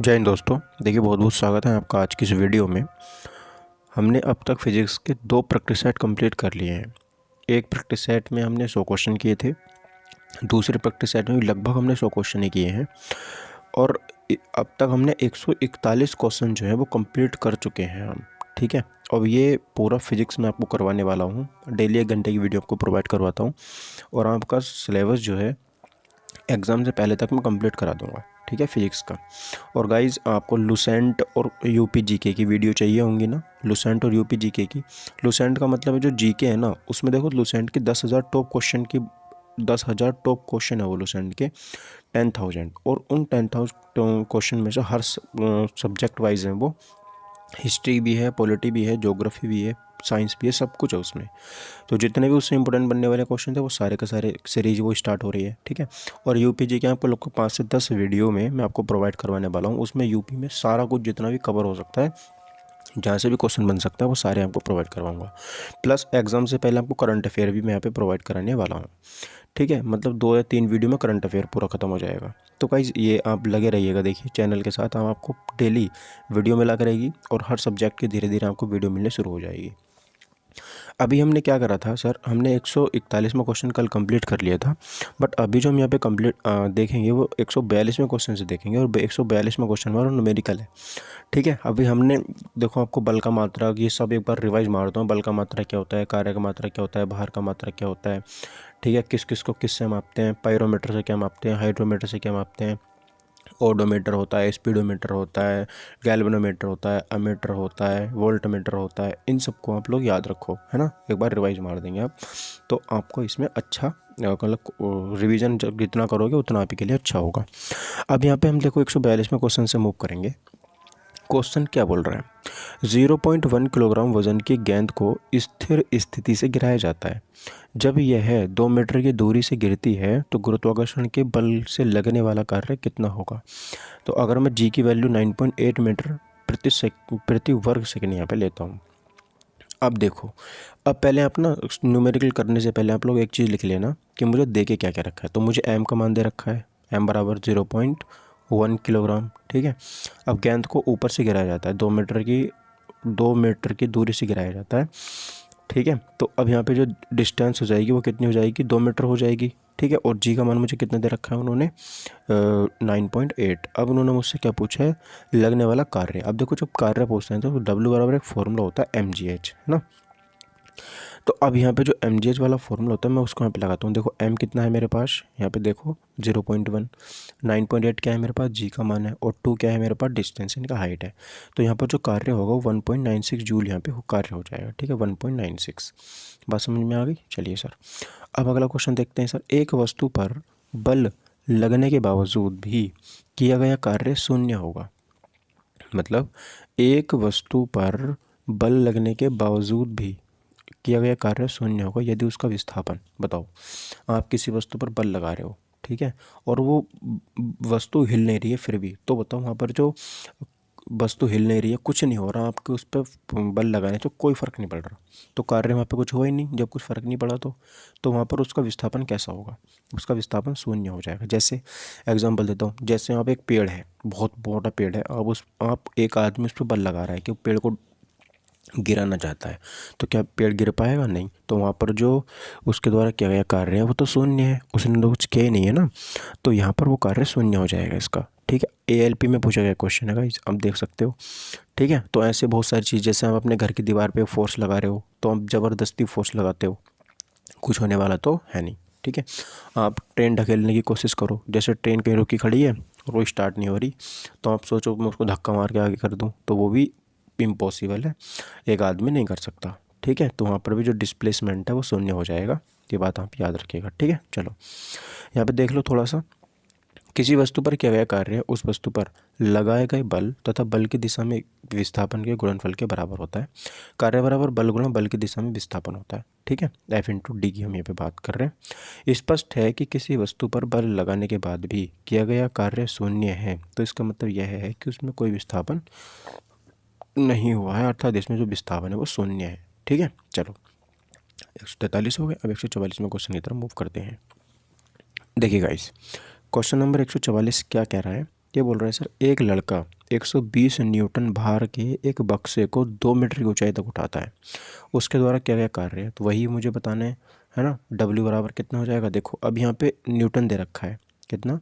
जय हिंद दोस्तों। देखिए, बहुत बहुत स्वागत है आपका आज की इस वीडियो में। हमने अब तक फिजिक्स के 2 प्रैक्टिस सेट कंप्लीट कर लिए हैं। एक प्रैक्टिस सेट में हमने 100 क्वेश्चन किए थे, दूसरे प्रैक्टिस सेट में भी लगभग हमने 100 क्वेश्चन ही किए हैं और अब तक हमने 141 क्वेश्चन जो है वो कंप्लीट कर चुके हैं हम। ठीक है, और ये पूरा फिजिक्स में आपको करवाने वाला हूँ। डेली 1 घंटे की वीडियो आपको प्रोवाइड करवाता हूँ और आपका सिलेबस जो है एग्ज़ाम से पहले तक मैं कंप्लीट करा दूंगा। ठीक है, फिजिक्स का। और गाइज़, आपको लुसेंट और यूपी जीके की वीडियो चाहिए होंगी ना, लुसेंट और यूपी जीके की। लुसेंट का मतलब है जो जीके है ना, उसमें देखो लुसेंट की 10,000 टॉप क्वेश्चन की 10,000 टॉप क्वेश्चन है वो लुसेंट के 10,000, और उन 10,000 क्वेश्चन में से हर सब्जेक्ट वाइज हैं वो। हिस्ट्री भी है, पॉलिटी भी है, ज्योग्राफी भी है, साइंस भी है, सब कुछ है उसमें। तो जितने भी उससे इंपॉर्टेंट बनने वाले क्वेश्चन थे वो सारे के सारे सीरीज वो स्टार्ट हो रही है। ठीक है, और यूपी जी के आपको लोग को 5 से 10 वीडियो में मैं आपको प्रोवाइड करवाने वाला हूँ। उसमें यूपी में सारा कुछ जितना भी कवर हो सकता है, जहाँ से भी क्वेश्चन बन सकता है, वो सारे आपको प्रोवाइड करवाऊंगा। प्लस एग्जाम से पहले आपको करंट अफेयर भी मैं यहाँ पे प्रोवाइड कराने वाला हूँ। ठीक है, मतलब 2 या 3 वीडियो में करंट अफेयर पूरा ख़त्म हो जाएगा। तो गाइज़, ये आप लगे रहिएगा, देखिए चैनल के साथ। हम आपको डेली वीडियो मिला करेगी और हर सब्जेक्ट की धीरे धीरे आपको वीडियो मिलने शुरू हो जाएगी। अभी हमने क्या करा था सर, हमने 141वां क्वेश्चन कल कंप्लीट कर लिया था, बट अभी जो हम यहाँ पे कंप्लीट देखेंगे वो 142वें क्वेश्चन से देखेंगे, और 142वां क्वेश्चन हमारा न्यूमेरिकल है। ठीक है, अभी हमने देखो आपको बल का मात्रा ये सब एक बार रिवाइज मारता हूँ। बल का मात्रा क्या होता है, कार्य का मात्रा क्या होता है, भार का मात्रा क्या होता है। ठीक है, किस किस को किससे मापते हैं, पायरोमीटर से क्या मापते हैं, हाइड्रोमीटर से क्या मापते हैं, ओडोमीटर होता है, स्पीडोमीटर होता है, गैल्वेनोमीटर होता है, अमीटर होता है, वोल्टमीटर होता है। इन सबको आप लोग याद रखो, है ना। एक बार रिवाइज मार देंगे आप, तो आपको इसमें अच्छा मतलब रिवीजन जब जितना करोगे उतना आप ही के लिए अच्छा होगा। अब यहाँ पे हम देखो 142वें क्वेश्चन से मूव करेंगे। क्वेश्चन क्या बोल रहा है, 0.1 किलोग्राम वजन की गेंद को स्थिर स्थिति से गिराया जाता है। जब यह 2 मीटर की दूरी से गिरती है तो गुरुत्वाकर्षण के बल से लगने वाला कार्य कितना होगा। तो अगर मैं जी की वैल्यू 9.8 मीटर प्रति वर्ग सेकंड यहाँ पे लेता हूँ। अब देखो, अब पहले आप ना न्यूमेरिकल करने से पहले आप लोग एक चीज़ लिख लेना कि मुझे दे के क्या क्या रखा है। तो मुझे एम का मान दे रखा है, एम बराबर 0.1 किलोग्राम। ठीक है, अब गेंद को ऊपर से गिराया जाता है, 2 मीटर की दूरी से गिराया जाता है। ठीक है, तो अब यहाँ पे जो डिस्टेंस हो जाएगी वो कितनी हो जाएगी, 2 मीटर हो जाएगी। ठीक है, और जी का मान मुझे कितना दे रखा है उन्होंने, 9.8। अब उन्होंने मुझसे क्या पूछा है, लगने वाला कार्य। अब देखो, जब कार्य पूछते हैं तो डब्ल्यू बराबर एक फॉर्मूला होता है mgh, है ना। तो अब यहाँ पे जो mgh वाला फॉर्मूला होता है मैं उसको यहाँ पे लगाता हूँ। देखो m कितना है मेरे पास, यहाँ पे देखो 0.1, 9.8 क्या है मेरे पास, g का मान है, और 2 क्या है मेरे पास, डिस्टेंस इनका हाइट है। तो यहाँ पर जो कार्य होगा वो 1.96 जूल यहाँ पे कार्य हो जाएगा। ठीक है, 1.96। बात समझ में आ गई। चलिए सर, अब अगला क्वेश्चन देखते हैं सर। एक वस्तु पर बल लगने के बावजूद भी किया गया कार्य शून्य होगा। मतलब एक वस्तु पर बल लगने के बावजूद भी किया गया कार्य शून्य होगा यदि उसका विस्थापन, बताओ, आप किसी वस्तु पर बल लगा रहे हो, ठीक है, और वो वस्तु हिल नहीं रही है फिर भी, तो बताओ वहाँ पर जो वस्तु हिल नहीं रही है, कुछ नहीं हो रहा, आपके उस पर बल लगाने से कोई फ़र्क नहीं पड़ रहा, तो कार्य वहाँ पे कुछ हुआ ही नहीं। जब कुछ फ़र्क नहीं पड़ा तो वहाँ पर उसका विस्थापन कैसा होगा, उसका विस्थापन शून्य हो जाएगा। जैसे एग्जांपल देता हूँ, जैसे यहाँ पे एक पेड़ है, बहुत बड़ा पेड़ है, अब आप एक आदमी उस पर बल लगा रहा है कि पेड़ को गिराना चाहता है, तो क्या पेड़ गिर पाएगा, नहीं। तो वहाँ पर जो उसके द्वारा किया गया कार्य है वो तो शून्य है, उसने तो कुछ किया ही नहीं है ना, तो यहाँ पर वो कार्य शून्य हो जाएगा इसका। ठीक है, एएलपी में पूछा गया क्वेश्चन है गाइस, आप देख सकते हो। ठीक है, तो ऐसे बहुत सारी चीज़, जैसे आप अपने घर की दीवार पे फोर्स लगा रहे हो तो आप ज़बरदस्ती फोर्स लगाते हो, कुछ होने वाला तो है नहीं। ठीक है, आप ट्रेन ढकेलने की कोशिश करो, जैसे ट्रेन कहीं रुकी खड़ी है और वो स्टार्ट नहीं हो रही, तो आप सोचो मैं उसको धक्का मार के आगे कर दूँ, तो वो भी इम्पॉसिबल है, एक आदमी नहीं कर सकता। ठीक है, तो वहाँ पर भी जो डिस्प्लेसमेंट है वो शून्य हो जाएगा। ये बात आप याद रखिएगा। ठीक है, चलो यहाँ पे देख लो थोड़ा सा। किसी वस्तु पर किया गया कार्य उस वस्तु पर लगाए गए बल तथा बल की दिशा में विस्थापन के गुणनफल के बराबर होता है। कार्य बराबर बल गुणा बल की दिशा में विस्थापन होता है। ठीक है, एफ इंटू डी की हम यहाँ पे बात कर रहे हैं। स्पष्ट है कि किसी वस्तु पर बल लगाने के बाद भी किया गया कार्य शून्य है, तो इसका मतलब यह है कि उसमें कोई विस्थापन नहीं हुआ है, अर्थात इसमें जो विस्थापन है वो शून्य है। ठीक है, चलो 143 हो गए। अब 144वें क्वेश्चन की तरफ मूव करते हैं। देखिए गाइस, क्वेश्चन नंबर 144 क्या कह रहा है ये बोल रहा है सर, एक लड़का 120 न्यूटन भार के एक बक्से को 2 मीटर की ऊंचाई तक उठाता है, उसके द्वारा क्या क्या कार्य है, तो वही मुझे बताना है ना। W बराबर कितना हो जाएगा, देखो अब यहाँ पे न्यूटन दे रखा है, कितना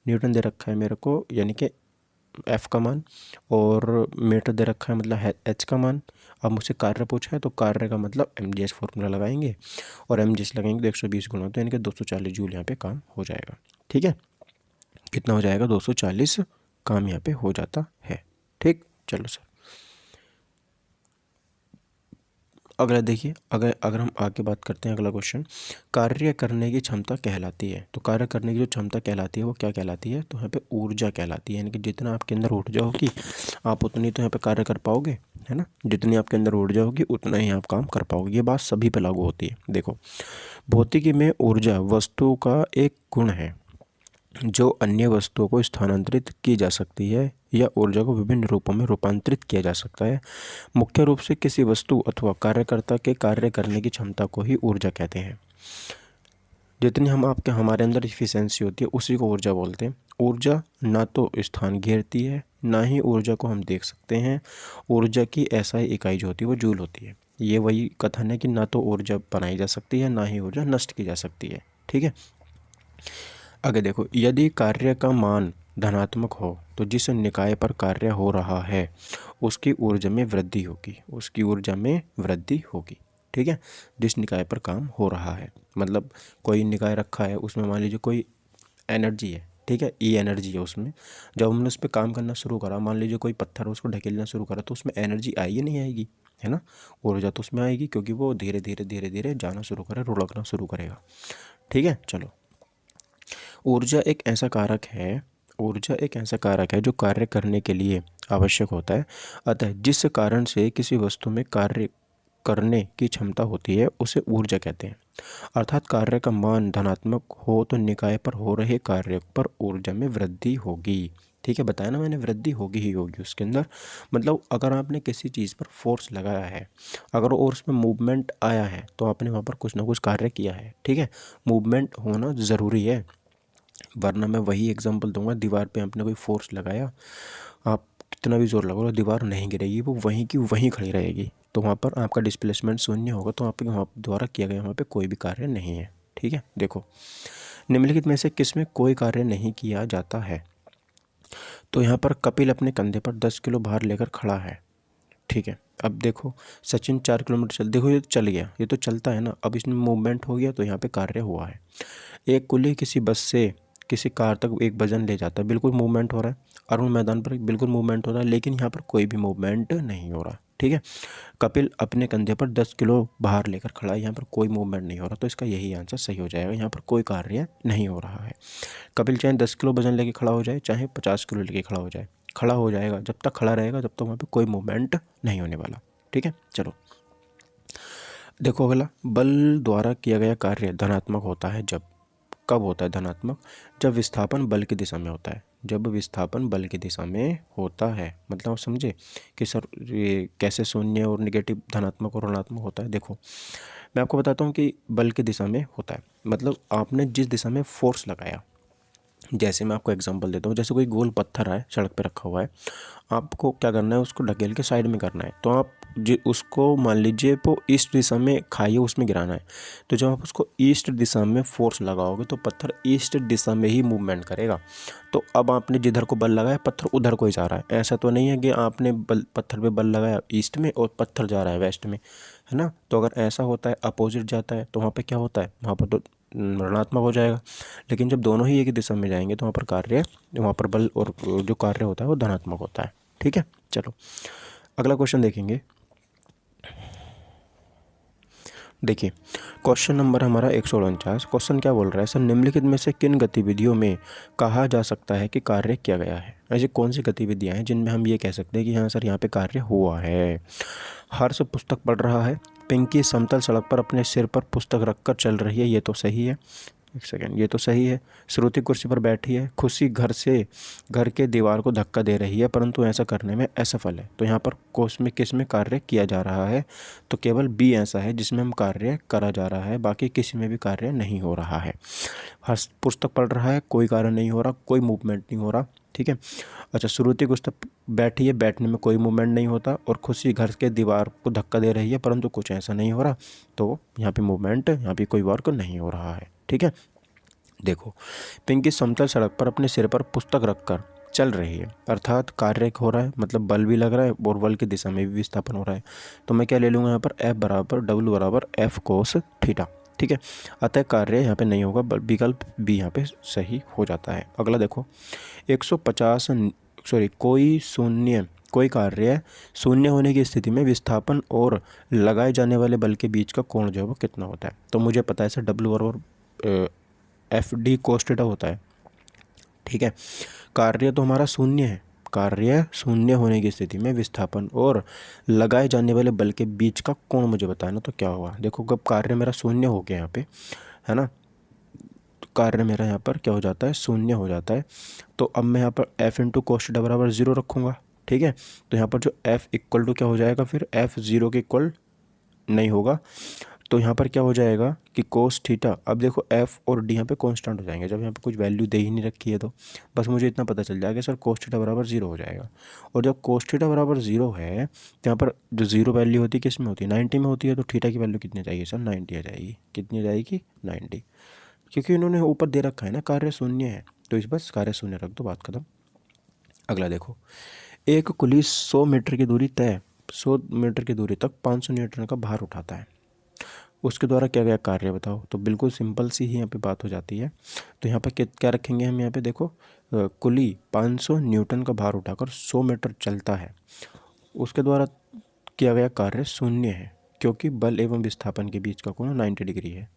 न्यूटन दे रखा है मेरे को, यानी कि F का मान, और मीटर दे रखा है मतलब H का मान। अब मुझसे कार्य पूछा है तो कार्य का मतलब mgs फॉर्मूला लगाएंगे, और mgs लगाएंगे तो 120 गुना, तो यानी कि 240 जूल यहाँ पे काम हो जाएगा। ठीक है, कितना हो जाएगा, 240 काम यहाँ पे हो जाता है। ठीक, चलो सर अगला देखिए, अगर हम आगे बात करते हैं, अगला क्वेश्चन, कार्य करने की क्षमता कहलाती है। तो कार्य करने की जो क्षमता कहलाती है वो क्या कहलाती है, तो यहाँ पे ऊर्जा कहलाती है, यानी कि जितना आपके अंदर ऊर्जा होगी आप उतनी तो यहाँ पे कार्य कर पाओगे, है ना। जितनी आपके अंदर ऊर्जा होगी उतना ही आप काम कर पाओगे। ये बात सभी पे लागू होती है। देखो, भौतिकी में ऊर्जा वस्तु का एक गुण है जो अन्य वस्तुओं को स्थानांतरित की जा सकती है या ऊर्जा को विभिन्न रूपों में रूपांतरित किया जा सकता है। मुख्य रूप से किसी वस्तु अथवा कार्यकर्ता के कार्य करने की क्षमता को ही ऊर्जा कहते हैं। जितनी हमारे अंदर इफिशियंसी होती है उसी को ऊर्जा बोलते हैं। ऊर्जा ना तो स्थान घेरती है, ना ही ऊर्जा को हम देख सकते हैं। ऊर्जा की ऐसा ही इकाई जो होती है वो जूल होती है। ये वही कथन है कि ना तो ऊर्जा बनाई जा सकती है, ना ही ऊर्जा नष्ट की जा सकती है। ठीक है, आगे देखो, यदि कार्य का मान धनात्मक हो तो जिस निकाय पर कार्य हो रहा है उसकी ऊर्जा में वृद्धि होगी, उसकी ऊर्जा में वृद्धि होगी। ठीक है, जिस निकाय पर काम हो रहा है, मतलब कोई निकाय रखा है उसमें मान लीजिए कोई एनर्जी है, ठीक है, ई एनर्जी है उसमें। जब हमने उस पर काम करना शुरू करा, मान लीजिए कोई पत्थर उसको ढकेलना शुरू करा, तो उसमें एनर्जी आएगी नहीं आएगी, है ना। ऊर्जा तो उसमें आएगी क्योंकि वो धीरे धीरे धीरे धीरे जाना शुरू करे, रुड़कना शुरू करेगा। ठीक है, चलो, ऊर्जा एक ऐसा कारक है, ऊर्जा एक ऐसा कारक है जो कार्य करने के लिए आवश्यक होता है। अतः जिस कारण से किसी वस्तु में कार्य करने की क्षमता होती है उसे ऊर्जा कहते हैं। अर्थात कार्य का मान धनात्मक हो तो निकाय पर हो रहे कार्य पर ऊर्जा में वृद्धि होगी। ठीक है, बताया ना मैंने, वृद्धि होगी ही होगी उसके अंदर। मतलब अगर आपने किसी चीज़ पर फोर्स लगाया है, अगर और उसमें मूवमेंट आया है तो आपने वहाँ पर कुछ ना कुछ कार्य किया है। ठीक है, मूवमेंट होना ज़रूरी है, वरना मैं वही एग्जांपल दूंगा, दीवार पे आपने कोई फोर्स लगाया, आप कितना भी जोर लगाओ दीवार नहीं गिरेगी, वो वहीं की वहीं खड़ी रहेगी, तो वहाँ पर आपका डिस्प्लेसमेंट शून्य होगा, तो आपके वहाँ द्वारा किया गया वहाँ पे कोई भी कार्य नहीं है। ठीक है, देखो, निम्नलिखित में से किस में कोई कार्य नहीं किया जाता है। तो यहाँ पर कपिल अपने कंधे पर 10 किलो भार लेकर खड़ा है। ठीक है, अब देखो सचिन 4 किलोमीटर चल, देखो ये चल गया, ये तो चलता है ना, अब इसमें मूवमेंट हो गया तो यहाँ पे कार्य हुआ है। एक कुली किसी बस से किसी कार तक एक वजन ले जाता है, बिल्कुल मूवमेंट हो रहा है। अरुण मैदान पर बिल्कुल मूवमेंट हो रहा है, लेकिन यहाँ पर कोई भी मूवमेंट नहीं हो रहा। ठीक है, कपिल अपने कंधे पर 10 किलो भार लेकर खड़ा है, यहाँ पर कोई मूवमेंट नहीं हो रहा, तो इसका यही आंसर सही हो जाएगा। यहाँ पर कोई कार्य नहीं हो रहा है। कपिल चाहे 10 किलो वजन लेके खड़ा हो जाए, चाहे 50 किलो लेके खड़ा हो जाए, खड़ा हो जाएगा। जब तक खड़ा रहेगा जब तक वहाँ पे कोई मूवमेंट नहीं होने वाला। ठीक है, चलो देखो अगला, बल द्वारा किया गया कार्य धनात्मक होता है जब, कब होता है धनात्मक, जब विस्थापन बल की दिशा में होता है। जब विस्थापन बल की दिशा में होता है, मतलब आप समझे कि सर ये कैसे शून्य और निगेटिव धनात्मक और ऋणात्मक होता है। देखो मैं आपको बताता हूँ कि बल की दिशा में होता है, मतलब आपने जिस दिशा में फोर्स लगाया, जैसे मैं आपको एग्जांपल देता हूँ, जैसे कोई गोल पत्थर है सड़क पे रखा हुआ है, आपको क्या करना है, उसको ढकेल के साइड में करना है। तो आप उसको मान लीजिए वो ईस्ट दिशा में खाइए, उसमें गिराना है। तो जब आप उसको ईस्ट दिशा में फोर्स लगाओगे तो पत्थर ईस्ट दिशा में ही मूवमेंट करेगा। तो अब आपने जिधर को बल लगाया पत्थर उधर को ही जा रहा है। ऐसा तो नहीं है कि आपने पत्थर पे बल लगाया ईस्ट में और पत्थर जा रहा है वेस्ट में, है ना। तो अगर ऐसा होता है, अपोजिट जाता है, तो वहाँ पर क्या होता है, वहाँ पर तो ऋणात्मक हो जाएगा। लेकिन जब दोनों ही एक ही दिशा में जाएंगे तो वहाँ पर बल और जो कार्य होता है वो धनात्मक होता है। ठीक है, चलो अगला क्वेश्चन देखेंगे। देखिए क्वेश्चन नंबर हमारा 149। क्वेश्चन क्या बोल रहा है, सर निम्नलिखित में से किन गतिविधियों में कहा जा सकता है कि कार्य किया गया है। ऐसी कौन सी गतिविधियां हैं जिनमें हम ये कह सकते हैं कि हाँ सर यहाँ पे कार्य हुआ है। हर्ष पुस्तक पढ़ रहा है, पिंकी समतल सड़क पर अपने सिर पर पुस्तक रखकर चल रही है, ये तो सही है। एक सेकेंड, ये तो सही है। श्रुति कुर्सी पर बैठी है, खुशी घर के दीवार को धक्का दे रही है, परंतु ऐसा करने में असफल है। तो यहाँ पर कोर्स में किस में कार्य किया जा रहा है? तो केवल बी ऐसा है जिसमें हम कार्य करा जा रहा है, बाकी किसी में भी कार्य नहीं हो रहा है। हर पुस्तक पढ़ रहा है, कोई कार्य नहीं हो रहा, कोई मूवमेंट नहीं हो रहा, ठीक है। अच्छा, श्रुति पुस्तक बैठी है, बैठने में कोई मूवमेंट नहीं होता, और खुशी घर के दीवार को धक्का दे रही है, परंतु कुछ ऐसा नहीं हो रहा, तो यहाँ पे मूवमेंट, यहाँ पे कोई वर्क नहीं हो रहा है, ठीक है। देखो, पिंकी समतल सड़क पर अपने सिर पर पुस्तक रखकर चल रही है, अर्थात कार्य हो रहा है, मतलब बल भी लग रहा है और बल की दिशा में भी विस्थापन हो रहा है। तो मैं क्या ले लूँगा यहाँ पर, F बराबर W बराबर F कोस थीटा, ठीक है। अतः कार्य यहाँ पे नहीं होगा, विकल्प बी यहाँ पे सही हो जाता है। अगला देखो, 150 कोई कार्य शून्य होने की स्थिति में विस्थापन और लगाए जाने वाले बल के बीच का कोण जो है वो कितना होता है? तो मुझे पता है सर, W बराबर FD कोस थीटा होता है, ठीक है। कार्य तो हमारा शून्य है, कार्य शून्य होने की स्थिति में विस्थापन और लगाए जाने वाले बल के बीच का कोण मुझे बताना, तो क्या होगा? देखो, जब कार्य मेरा शून्य हो गया यहाँ पे, है ना, तो कार्य मेरा यहाँ पर क्या हो जाता है? शून्य हो जाता है। तो अब मैं यहाँ पर F इंटू कोस थीटा बराबर 0 रखूँगा, ठीक है। तो यहाँ पर जो F इक्वल टू क्या हो जाएगा, फिर F 0 के इक्वल नहीं होगा, तो यहाँ पर क्या हो जाएगा कि कोस थीटा, अब देखो F और D यहाँ पे कांस्टेंट हो जाएंगे, जब यहाँ पे कुछ वैल्यू दे ही नहीं रखी है, तो बस मुझे इतना पता चल जाएगा सर कोस थीटा बराबर 0 हो जाएगा। और जब कोस थीटा बराबर 0 है, तो यहाँ पर जो 0 वैल्यू होती है किस में होती है? 90 में होती है। तो थीटा की वैल्यू कितनी चाहिए सर? 90 आ जाएगी। कितनी आ जाएगी? 90, क्योंकि इन्होंने ऊपर दे रखा है ना कार्य शून्य है, तो इस बस कार्य शून्य रख दो, बात खत्म। अगला देखो, एक कुली 100 मीटर की दूरी तक 500 न्यूटन का भार उठाता है, उसके द्वारा क्या गया कार्य बताओ? तो बिल्कुल सिंपल सी ही यहाँ पे बात हो जाती है। तो यहाँ पर क्या रखेंगे हम? यहाँ पे देखो, कुली 500 न्यूटन का भार उठाकर 100 मीटर चलता है, उसके द्वारा किया गया कार्य शून्य है, क्योंकि बल एवं विस्थापन के बीच का कोण 90 डिग्री है।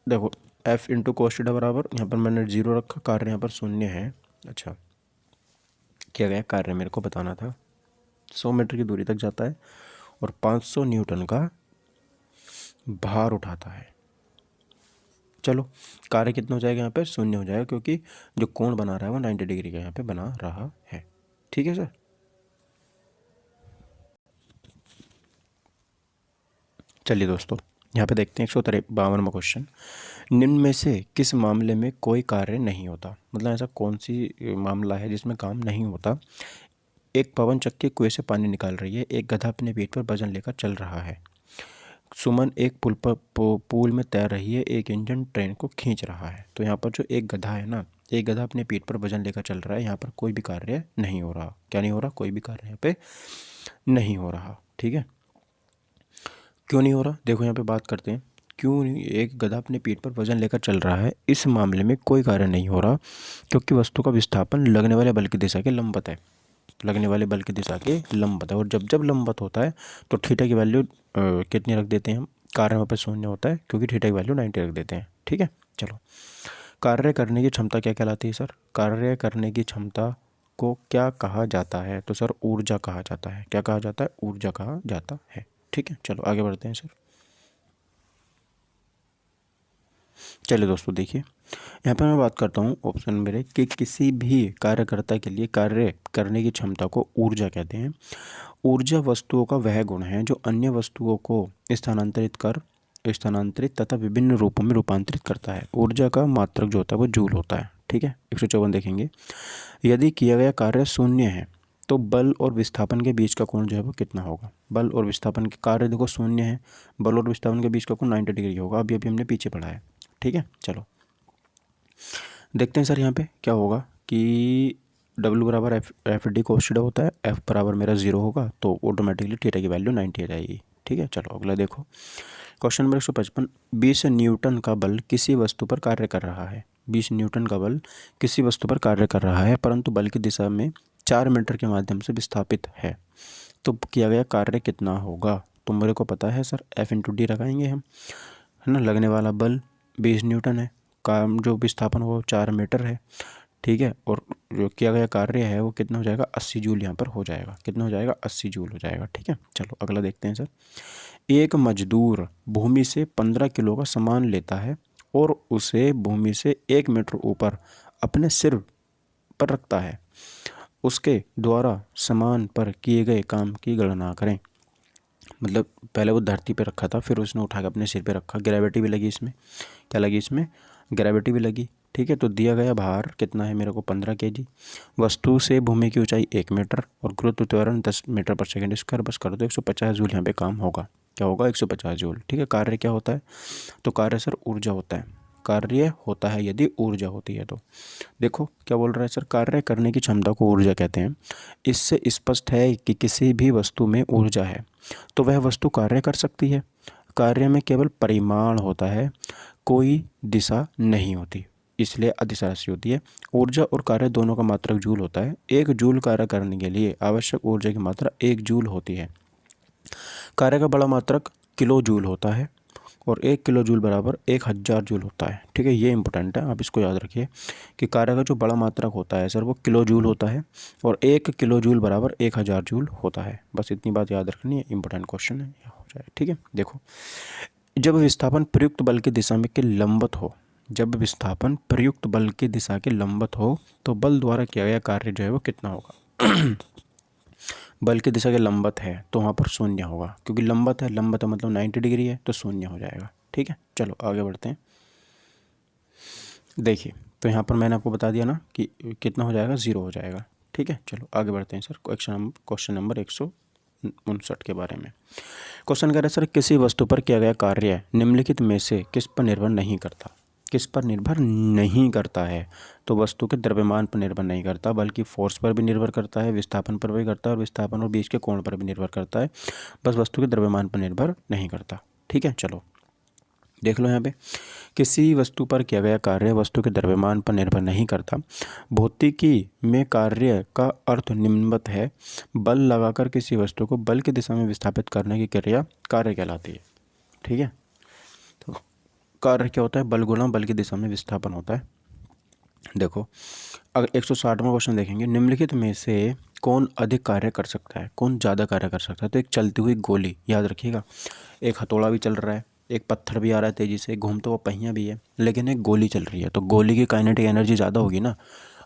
देखो, F इंटू कोस थीटा बराबर, यहाँ पर मैंने 0 रखा, कार्य यहाँ पर शून्य है। अच्छा, किया गया कार्य मेरे को बताना था, 100 मीटर की दूरी तक जाता है और 500 न्यूटन का भार उठाता है। चलो, कार्य कितना हो जाएगा? यहाँ पे शून्य हो जाएगा, क्योंकि जो कोण बना रहा है वो 90 डिग्री का यहाँ पे बना रहा है, ठीक है सर। चलिए दोस्तों, यहाँ पे देखते हैं 152वां क्वेश्चन, निम्न में से किस मामले में कोई कार्य नहीं होता? मतलब ऐसा कौन सी मामला है जिसमें काम नहीं होता? एक पवन चक्की कुएं से पानी निकाल रही है, एक गधा अपने पीठ पर वजन लेकर चल रहा है, सुमन एक पुल में तैर रही है, एक इंजन ट्रेन को खींच रहा है। तो यहाँ पर जो एक गधा है ना, एक गधा अपने पीठ पर वजन लेकर चल रहा है, यहाँ पर कोई भी कार्य नहीं हो रहा। क्या नहीं हो रहा? कोई भी कार्य यहाँ पे नहीं हो रहा, ठीक है। क्यों नहीं हो रहा? देखो यहाँ पे बात करते हैं, क्यों नहीं? एक गधा अपने पीठ पर वजन लेकर चल रहा है, इस मामले में कोई कार्य नहीं हो रहा, क्योंकि वस्तु का विस्थापन लगने वाले बल की दिशा के लंबवत है, लगने वाले बल की दिशा के लंबवत है। और जब जब लंबवत होता है तो थीटा की वैल्यू कितनी रख देते हैं हम? कार्य वहाँ पर शून्य होता है, क्योंकि थीटा की वैल्यू 90 रख देते हैं, ठीक है। चलो, कार्य करने की क्षमता क्या कहलाती है सर? कार्य करने की क्षमता को क्या कहा जाता है? तो सर ऊर्जा कहा जाता है। क्या कहा जाता है? ऊर्जा कहा जाता है, ठीक है। चलो आगे बढ़ते हैं सर। चलिए दोस्तों, देखिए यहाँ पर मैं बात करता हूँ ऑप्शन नंबर 1 कि किसी भी कार्यकर्ता के लिए कार्य करने की क्षमता को ऊर्जा कहते हैं। ऊर्जा वस्तुओं का वह गुण है जो अन्य वस्तुओं को स्थानांतरित तथा विभिन्न रूपों में रूपांतरित करता है। ऊर्जा का मात्रक जो होता है वो जूल होता है, ठीक है। 154 देखेंगे, यदि किया गया कार्य शून्य है तो बल और विस्थापन के बीच का कोण जो है वो कितना होगा? बल और विस्थापन के कार्य देखो शून्य है, बल और विस्थापन के बीच का कोण 90 डिग्री होगा। अभी हमने पीछे पढ़ा है, ठीक है। चलो देखते हैं सर, यहाँ पे क्या होगा कि W बराबर एफ डी कोस थीटा होता है, F बराबर मेरा 0 होगा, तो ऑटोमेटिकली थीटा की वैल्यू 90 आ जाएगी, ठीक है। चलो अगला देखो, क्वेश्चन नंबर 155, 20 न्यूटन का बल किसी वस्तु पर कार्य कर रहा है। 20 न्यूटन का बल किसी वस्तु पर कार्य कर रहा है, परंतु बल की दिशा में 4 मीटर के माध्यम से विस्थापित है, तो किया गया कार्य कितना होगा? तो मेरे को पता है सर, F इंटू डी लगाएंगे हम, है ना। लगने वाला बल 20 न्यूटन है, काम जो विस्थापन वो 4 मीटर है, ठीक है। और जो किया गया कार्य है वो कितना हो जाएगा? 80 जूल यहाँ पर हो जाएगा। कितना हो जाएगा? 80 जूल हो जाएगा, ठीक है। चलो अगला देखते हैं सर, एक मजदूर भूमि से 15 किलो का सामान लेता है और उसे भूमि से 1 मीटर ऊपर अपने सिर पर रखता है। उसके द्वारा सामान पर किए गए काम की गणना करें। मतलब पहले वो धरती पे रखा था, फिर उसने उठा के अपने सिर पे रखा। ग्रेविटी भी लगी इसमें, क्या लगी इसमें, ग्रेविटी भी लगी। ठीक है, तो दिया गया भार कितना है मेरे को 15 kg। वस्तु से भूमि की ऊंचाई 1 मीटर और गुरुत्व त्वरण 10 मीटर पर सेकंड स्क्वायर। बस कर दो 150 जूल यहाँ पे काम होगा। क्या होगा, 150 जूल। ठीक है, कार्य क्या होता है, तो कार्य सर ऊर्जा होता है। कार्य होता है यदि ऊर्जा होती है तो। देखो क्या बोल रहा है सर, कार्य करने की क्षमता को ऊर्जा कहते हैं। इससे स्पष्ट है कि किसी भी वस्तु में ऊर्जा है तो वह वस्तु कार्य कर सकती है। कार्य में केवल परिमाण होता है, कोई दिशा नहीं होती, इसलिए अदिशा राशि होती है। ऊर्जा और कार्य दोनों का मात्रक जूल होता है। 1 जूल कार्य करने के लिए आवश्यक ऊर्जा की मात्रा 1 जूल होती है। कार्य का बड़ा मात्रक किलो जूल होता है और 1 किलो जूल बराबर 1000 जूल होता है। ठीक है, ये इंपॉर्टेंट है, आप इसको याद रखिए कि कार्य का जो बड़ा मात्रक होता है सर वो किलो जूल होता है और 1 किलो जूल बराबर 1000 जूल होता है। बस इतनी बात याद रखनी है, इंपॉर्टेंट क्वेश्चन है, हो जाए। ठीक है, देखो जब विस्थापन प्रयुक्त बल की दिशा में के लंबवत हो, जब विस्थापन प्रयुक्त बल की दिशा के लंबवत हो तो बल द्वारा किया गया कार्य जो है वो कितना होगा। बल की दिशा के लंबवत है तो वहाँ पर शून्य होगा, क्योंकि लंबवत है, लंबवत है मतलब 90 डिग्री है तो शून्य हो जाएगा। ठीक है, चलो आगे बढ़ते हैं। देखिए तो यहाँ पर मैंने आपको बता दिया ना कि कितना हो जाएगा, 0 हो जाएगा। ठीक है, चलो आगे बढ़ते हैं सर क्वेश्चन नंबर 159 के बारे में। क्वेश्चन कह रहा है सर, किसी वस्तु पर किया गया कार्य निम्नलिखित में से किस पर निर्भर नहीं करता। किस पर निर्भर नहीं करता है, तो वस्तु के द्रव्यमान पर निर्भर नहीं करता, बल्कि फोर्स पर भी निर्भर करता है, विस्थापन पर भी करता है और विस्थापन और बीच के कोण पर भी निर्भर करता है। बस वस्तु के द्रव्यमान पर निर्भर नहीं करता। ठीक है, चलो देख लो यहाँ पे, किसी वस्तु पर किया गया कार्य वस्तु के द्रव्यमान पर निर्भर नहीं करता। भौतिकी में कार्य का अर्थ निम्नवत है। बल लगाकर किसी वस्तु को बल की दिशा में विस्थापित करने की क्रिया कार्य कहलाती है। ठीक है, तो कार्य क्या होता है, बल गुणा बल की दिशा में विस्थापन होता है। देखो अगर 160वां क्वेश्चन देखेंगे, निम्नलिखित में से कौन अधिक कार्य कर सकता है, कौन ज़्यादा कार्य कर सकता है। तो एक चलती हुई गोली, याद रखिएगा, एक हथौड़ा भी चल रहा है, एक पत्थर भी आ रहा है तेज़ी से, घूमता हुआ पहिया भी है, लेकिन एक गोली चल रही है, तो गोली की काइनेटिक एनर्जी ज़्यादा होगी ना।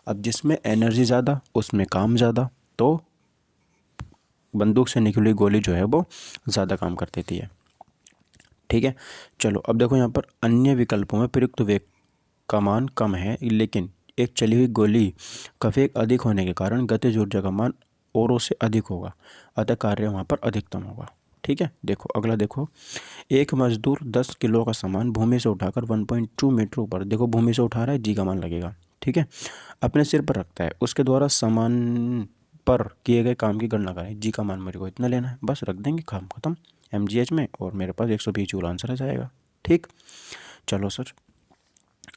अब जिसमें एनर्जी ज़्यादा उसमें काम ज़्यादा, तो बंदूक से निकली हुई गोली जो है वो ज़्यादा काम कर देती है। ठीक है, चलो अब देखो यहाँ पर अन्य विकल्पों में प्रयुक्त वेग का मान कम है, लेकिन एक चली हुई गोली का वेग अधिक होने के कारण गतिज ऊर्जा का मान औरों से अधिक होगा, अतः कार्य वहाँ पर अधिकतम होगा। ठीक है, देखो अगला देखो, एक मजदूर 10 किलो का सामान भूमि से उठाकर 1.2 मीटर ऊपर, देखो भूमि से उठा रहा है, जी का मान लगेगा। ठीक है, अपने सिर पर रखता है, उसके द्वारा सामान पर किए गए काम की गणना करें। जी का मान मेरे को इतना लेना है, बस रख देंगे, काम खत्म MGH में, और मेरे पास 120 जूल आंसर आ जाएगा। ठीक, चलो सर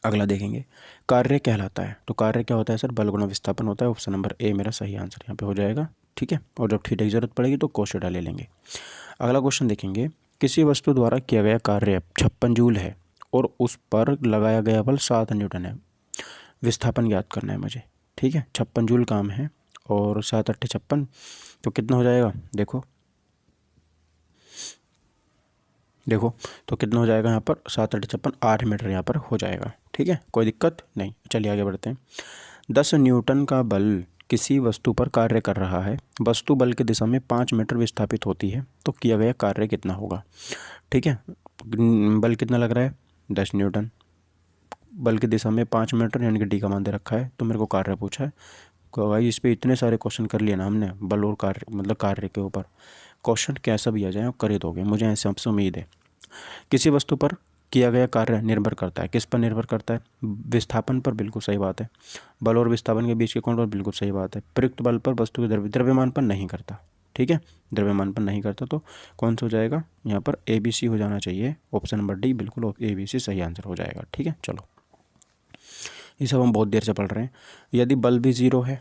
अगला देखेंगे, कार्य कहलाता है, तो कार्य क्या होता है सर, बल गुणा विस्थापन होता है। ऑप्शन नंबर ए मेरा सही आंसर यहाँ पे हो जाएगा। ठीक है, और जब थीटा की जरूरत पड़ेगी तो कोस थीटा ले लेंगे। अगला क्वेश्चन देखेंगे, किसी वस्तु द्वारा किया गया कार्य 56 जूल है और उस पर लगाया गया बल 7 न्यूटन है। विस्थापन याद करना है मुझे। ठीक है, 56 जूल काम है और 7 8 56, तो कितना हो जाएगा, देखो देखो तो कितना हो जाएगा यहाँ पर, 7 8 56, 8 मीटर यहाँ पर हो जाएगा। ठीक है, कोई दिक्कत नहीं, चलिए आगे बढ़ते हैं। 10 न्यूटन का बल किसी वस्तु पर कार्य कर रहा है, वस्तु बल की दिशा में 5 मीटर विस्थापित होती है, तो किया गया कार्य कितना होगा। ठीक है, बल कितना लग रहा है, 10 न्यूटन, बल की दिशा में 5 मीटर यानी कि डी का मान दे रखा है, तो मेरे को कार्य पूछा है। तो भाई इस पर इतने सारे क्वेश्चन कर लिए ना हमने, बल और कार्य मतलब कार्य के ऊपर क्वेश्चन कैसा भी आ जाए आप कर ही दोगे, मुझे ऐसे आपसे उम्मीद है। किसी वस्तु पर किया गया कार्य निर्भर करता है, किस पर निर्भर करता है, विस्थापन पर, बिल्कुल सही बात है। बल और विस्थापन के बीच के कोण पर, बिल्कुल सही बात है। प्रयुक्त बल पर, वस्तु के द्रव्यमान पर नहीं करता। ठीक है, द्रव्यमान पर नहीं करता, तो कौन सा हो जाएगा यहाँ पर, ABC हो जाना चाहिए। ऑप्शन नंबर डी बिल्कुल ABC सही आंसर हो जाएगा। ठीक है, चलो ये सब हम बहुत देर से पढ़ रहे हैं। यदि बल भी 0 है,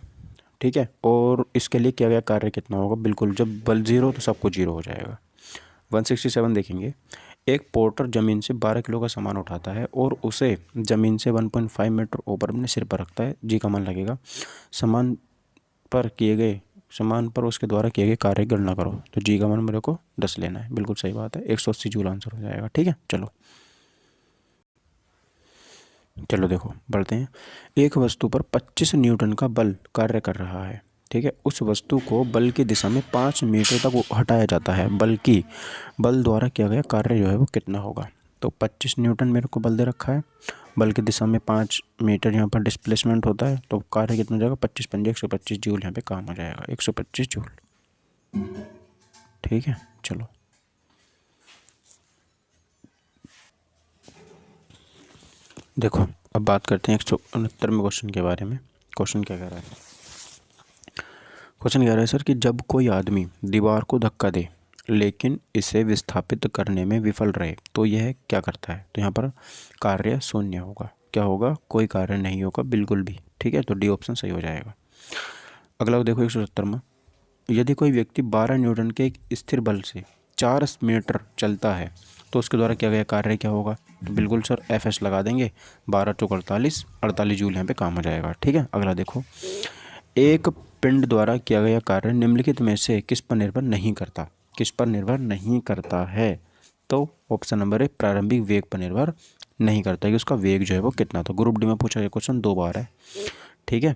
ठीक है, और इसके लिए किया गया कार्य कितना होगा, बिल्कुल जब बल 0 तो सब कुछ 0 हो जाएगा। 167 देखेंगे, एक पोर्टर ज़मीन से 12 किलो का सामान उठाता है और उसे ज़मीन से 1.5 मीटर ऊपर अपने सिर पर रखता है। जी का मान लगेगा। सामान पर किए गए समान पर उसके द्वारा किए गए कार्य की गणना करो। तो जी का मान मेरे को 10 लेना है। बिल्कुल सही बात है, 180 जूल आंसर हो जाएगा। ठीक है, चलो देखो बढ़ते हैं। एक वस्तु पर 25 न्यूटन का बल कार्य कर रहा है। ठीक है, उस वस्तु को बल की दिशा में 5 मीटर तक हटाया जाता है। बल द्वारा किया गया कार्य जो है वो कितना होगा। तो 25 न्यूटन मेरे को बल दे रखा है, बल की दिशा में 5 मीटर यहाँ पर डिस्प्लेसमेंट होता है, तो कार्य कितना हो जाएगा, 25 पंजे 125 जूल यहाँ पे काम हो जाएगा, 125 जूल। ठीक है, चलो देखो अब बात करते हैं 169वें क्वेश्चन के बारे में। क्वेश्चन क्या कह रहा है? क्वेश्चन कह रहा है सर कि जब कोई आदमी दीवार को धक्का दे लेकिन इसे विस्थापित करने में विफल रहे तो यह क्या करता है। तो यहाँ पर कार्य शून्य होगा। क्या होगा? कोई कार्य नहीं होगा बिल्कुल भी। ठीक है, तो डी ऑप्शन सही हो जाएगा। अगला देखो 170 में, यदि कोई व्यक्ति 12 न्यूटन के एक स्थिर बल से 4 मीटर चलता है तो उसके द्वारा किया गया कार्य क्या होगा। तो बिल्कुल सर एफ एस लगा देंगे, 12 चौक 48 जूल यहाँ पे काम हो जाएगा। ठीक है, अगला देखो, एक पिंड द्वारा किया गया कार्य निम्नलिखित में से किस पर निर्भर नहीं करता। किस पर निर्भर नहीं करता है? तो ऑप्शन नंबर 1 प्रारंभिक वेग पर निर्भर नहीं करता है कि उसका वेग जो है वो कितना था। ग्रुप डी में पूछा गया क्वेश्चन 2 बार है। ठीक है,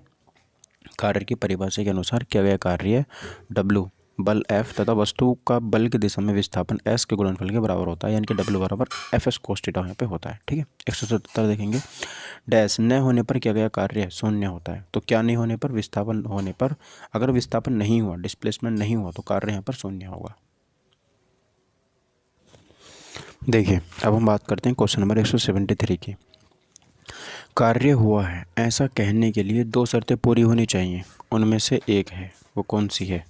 कार्य की परिभाषा के अनुसार किया गया कार्य W बल F तथा वस्तु का बल की दिशा में विस्थापन S के गुणनफल के बराबर होता है, यानी कि W बराबर FS cos थीटा यहाँ पे होता है। ठीक है, 177 देखेंगे, डैश न होने पर किया गया कार्य शून्य होता है। तो क्या नहीं होने पर? विस्थापन होने पर। अगर विस्थापन नहीं हुआ, डिस्प्लेसमेंट नहीं हुआ, तो कार्य यहाँ पर शून्य होगा। देखिए अब हम बात करते हैं क्वेश्चन नंबर 173 की। कार्य हुआ है ऐसा कहने के लिए 2 शर्तें पूरी होनी चाहिए, उनमें से एक है, वो कौन सी है?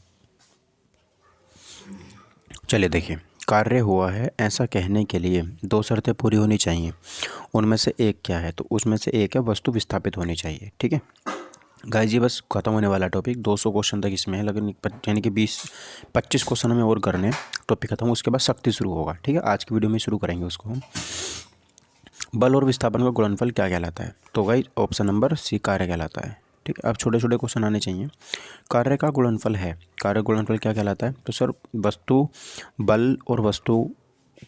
चलिए देखिए, कार्य हुआ है ऐसा कहने के लिए 2 शर्तें पूरी होनी चाहिए, उनमें से एक क्या है? तो उसमें से एक है वस्तु विस्थापित होनी चाहिए। ठीक है गाइस, जी बस खत्म होने वाला टॉपिक, 200 क्वेश्चन तक इसमें है, लेकिन यानी कि 20-25 क्वेश्चन हमें और करने, टॉपिक खत्म, उसके बाद शक्ति शुरू होगा। ठीक है, आज की वीडियो में शुरू करेंगे उसको हम। बल और विस्थापन का गुणनफल क्या कहलाता है? तो गाइस ऑप्शन नंबर सी कार्य कहलाता है। ठीक है, अब छोटे छोटे क्वेश्चन आने चाहिए। कार्य का गुणनफल है, कार्य गुणनफल क्या कहलाता है? तो सर वस्तु बल और वस्तु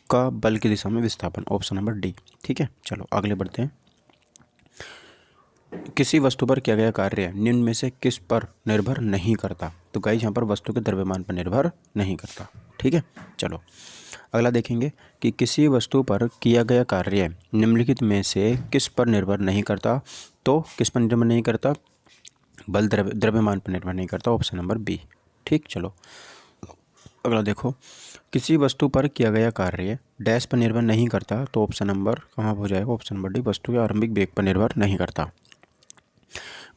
का बल की दिशा में विस्थापन, ऑप्शन नंबर डी। ठीक है, चलो आगे बढ़ते हैं। किसी वस्तु पर किया गया कार्य निम्न में से किस पर निर्भर नहीं करता। तो गाइस यहाँ पर वस्तु के द्रव्यमान पर निर्भर नहीं करता। ठीक है, चलो अगला देखेंगे कि किसी वस्तु पर किया गया कार्य निम्नलिखित में से किस पर निर्भर नहीं करता। तो किस पर निर्भर नहीं करता? बल द्रव्यमान पर निर्भर नहीं करता, ऑप्शन नंबर बी। ठीक, चलो अगला देखो, किसी वस्तु पर किया गया कार्य डैश पर निर्भर नहीं करता, तो ऑप्शन नंबर कहाँ हो जाएगा? ऑप्शन नंबर डी, वस्तु के आरंभिक वेग पर निर्भर नहीं करता।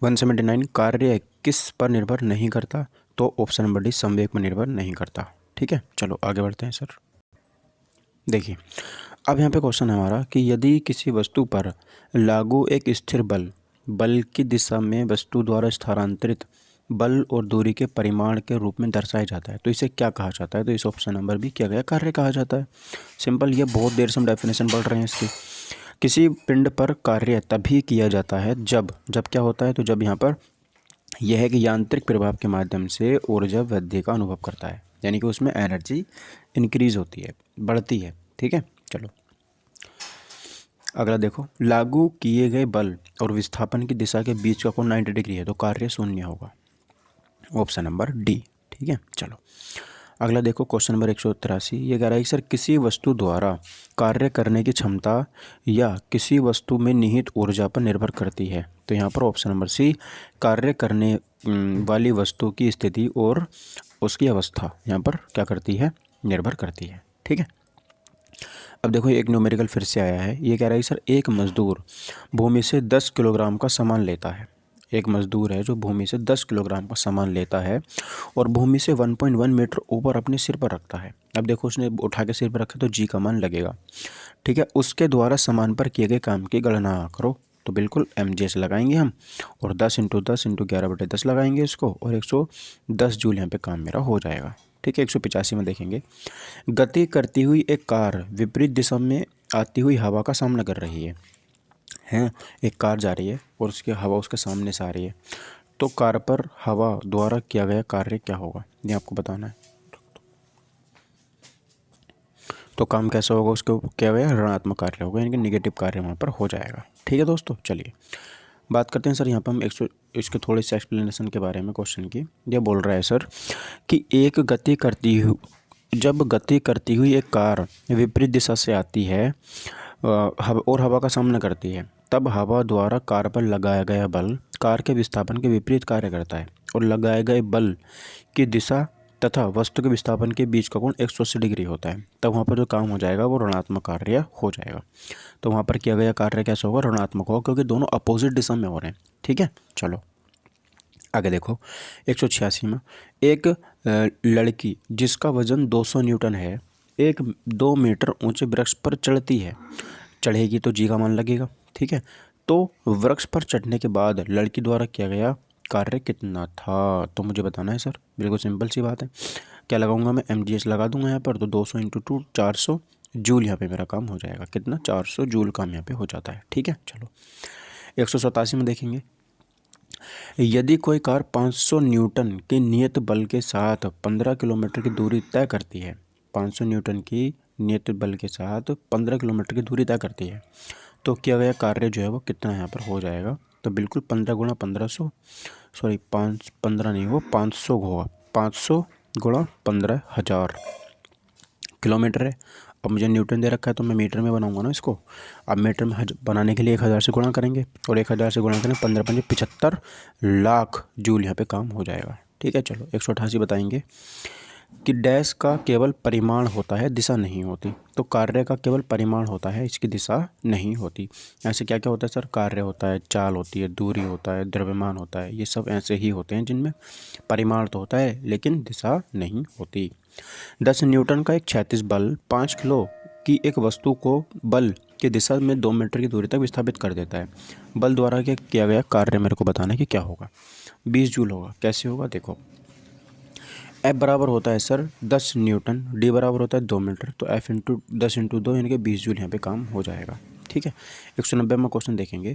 179, कार्य किस पर निर्भर नहीं करता? तो ऑप्शन नंबर डी, संवेग पर निर्भर नहीं करता। ठीक है, चलो आगे बढ़ते हैं सर। देखिए अब यहाँ पे क्वेश्चन है हमारा कि यदि किसी वस्तु पर लागू एक स्थिर बल की दिशा में वस्तु द्वारा स्थानांतरित बल और दूरी के परिमाण के रूप में दर्शाया जाता है, तो इसे क्या कहा जाता है? तो इस ऑप्शन नंबर बी किया गया कार्य कहा जाता है। सिंपल, ये बहुत देर से हम डेफिनेशन पढ़ रहे हैं इसकी। किसी पिंड पर कार्य तभी किया जाता है जब क्या होता है? तो जब यहाँ पर यह है कि यांत्रिक प्रभाव के माध्यम से ऊर्जा वृद्धि का अनुभव करता है, यानी कि उसमें एनर्जी इंक्रीज होती है, बढ़ती है। ठीक है, चलो अगला देखो, लागू किए गए बल और विस्थापन की दिशा के बीच का कोण 90 डिग्री है, तो कार्य शून्य होगा, ऑप्शन नंबर डी। ठीक है, चलो अगला देखो क्वेश्चन नंबर 183। ये कह रहा है कि सर किसी वस्तु द्वारा कार्य करने की क्षमता या किसी वस्तु में निहित ऊर्जा पर निर्भर करती है। तो यहाँ पर ऑप्शन नंबर सी, कार्य करने वाली वस्तु की स्थिति और उसकी अवस्था यहाँ पर क्या करती है? निर्भर करती है। ठीक है, अब देखो एक न्यूमेरिकल फिर से आया है। ये कह रहा है कि सर एक मजदूर भूमि से 10 किलोग्राम का सामान लेता है। एक मजदूर है जो भूमि से 10 किलोग्राम का सामान लेता है और भूमि से 1.1 मीटर ऊपर अपने सिर पर रखता है। अब देखो उसने उठा के सिर पर रखा तो जी का मान लगेगा। ठीक है, उसके द्वारा सामान पर किए गए काम की गणना करो। तो बिल्कुल MGS लगाएंगे हम और 10 × 10 × 11/10 लगाएंगे इसको, और 110 जूल यहाँ पे काम मेरा हो जाएगा। ठीक है, 185 में देखेंगे, गति करती हुई एक कार विपरीत दिशा में आती हुई हवा का सामना कर रही है। एक कार जा रही है और उसकी हवा उसके सामने से आ रही है। तो कार पर हवा द्वारा किया गया कार्य क्या होगा, ये आपको बताना है। तो काम कैसा होगा, उसको क्या गया, ऋणात्मक कार्य होगा, यानी कि निगेटिव कार्य वहाँ पर हो जाएगा। ठीक है दोस्तों, चलिए बात करते हैं सर यहाँ पर हम इसके थोड़े से एक्सप्लेनेशन के बारे में क्वेश्चन की। ये बोल रहा है सर कि जब गति करती हुई एक कार विपरीत दिशा से आती है और हवा का सामना करती है, तब हवा द्वारा कार पर लगाया गया बल कार के विस्थापन के विपरीत कार्य करता है और लगाए गए बल की दिशा तथा वस्तु के विस्थापन के बीच का कोण 180 डिग्री होता है। तब वहाँ पर जो काम हो जाएगा वो ऋणात्मक कार्य हो जाएगा। तो वहाँ पर किया गया कार्य कैसा होगा, ऋणात्मक होगा, क्योंकि दोनों अपोजिट दिशा में हो रहे हैं। ठीक है, चलो आगे देखो 186 में एक लड़की जिसका वजन 200 न्यूटन है एक 2 मीटर ऊंचे वृक्ष पर चढ़ेगी तो जी का मान लगेगा। ठीक है, तो वृक्ष पर चढ़ने के बाद लड़की द्वारा किया गया कार्य कितना था, तो मुझे बताना है सर। बिल्कुल सिंपल सी बात है, क्या लगाऊंगा मैं, MGS लगा दूंगा यहाँ पर। तो 200 × 2 400 जूल यहाँ पे मेरा काम हो जाएगा। कितना, 400 जूल काम यहाँ पे हो जाता है। ठीक है, चलो 187 में देखेंगे, यदि कोई कार 500 न्यूटन के नियत बल के साथ 15 किलोमीटर की दूरी तय करती है, 500 न्यूटन की नियत बल के साथ 15 किलोमीटर की दूरी तय करती है, तो किया गया कार्य जो है वो कितना यहाँ पर हो जाएगा। तो बिल्कुल 15 × 1500 सॉरी 15 नहीं, वो 500 होगा, 500 × 15,000 किलोमीटर है। अब मुझे न्यूटन दे रखा है तो मैं मीटर में बनाऊंगा ना इसको। अब मीटर में बनाने के लिए 1000 से गुणा करेंगे और 1000 से गुणा करेंगे 15 × 5 75 लाख जूल यहाँ पे काम हो जाएगा। ठीक है, चलो 188 बताएंगे कि डैश का केवल परिमाण होता है, दिशा नहीं होती। तो कार्य का केवल परिमाण होता है, इसकी दिशा नहीं होती। ऐसे क्या क्या होता है सर, कार्य होता है, चाल होती है, दूरी होता है, द्रव्यमान होता है, ये सब ऐसे ही होते हैं जिनमें परिमाण तो होता है लेकिन दिशा नहीं होती। 10 न्यूटन का एक क्षैतिज बल 5 किलो की एक वस्तु को बल की दिशा में 2 मीटर की दूरी तक विस्थापित कर देता है। बल द्वारा किया गया कार्य मेरे को बताना है कि क्या होगा। 20 जूल होगा। कैसे होगा, देखो F बराबर होता है सर 10 न्यूटन, D बराबर होता है 2 मीटर, तो F × 10 × 2 यानी कि 20 जूल यहाँ पे काम हो जाएगा। ठीक है, 190 में क्वेश्चन देखेंगे,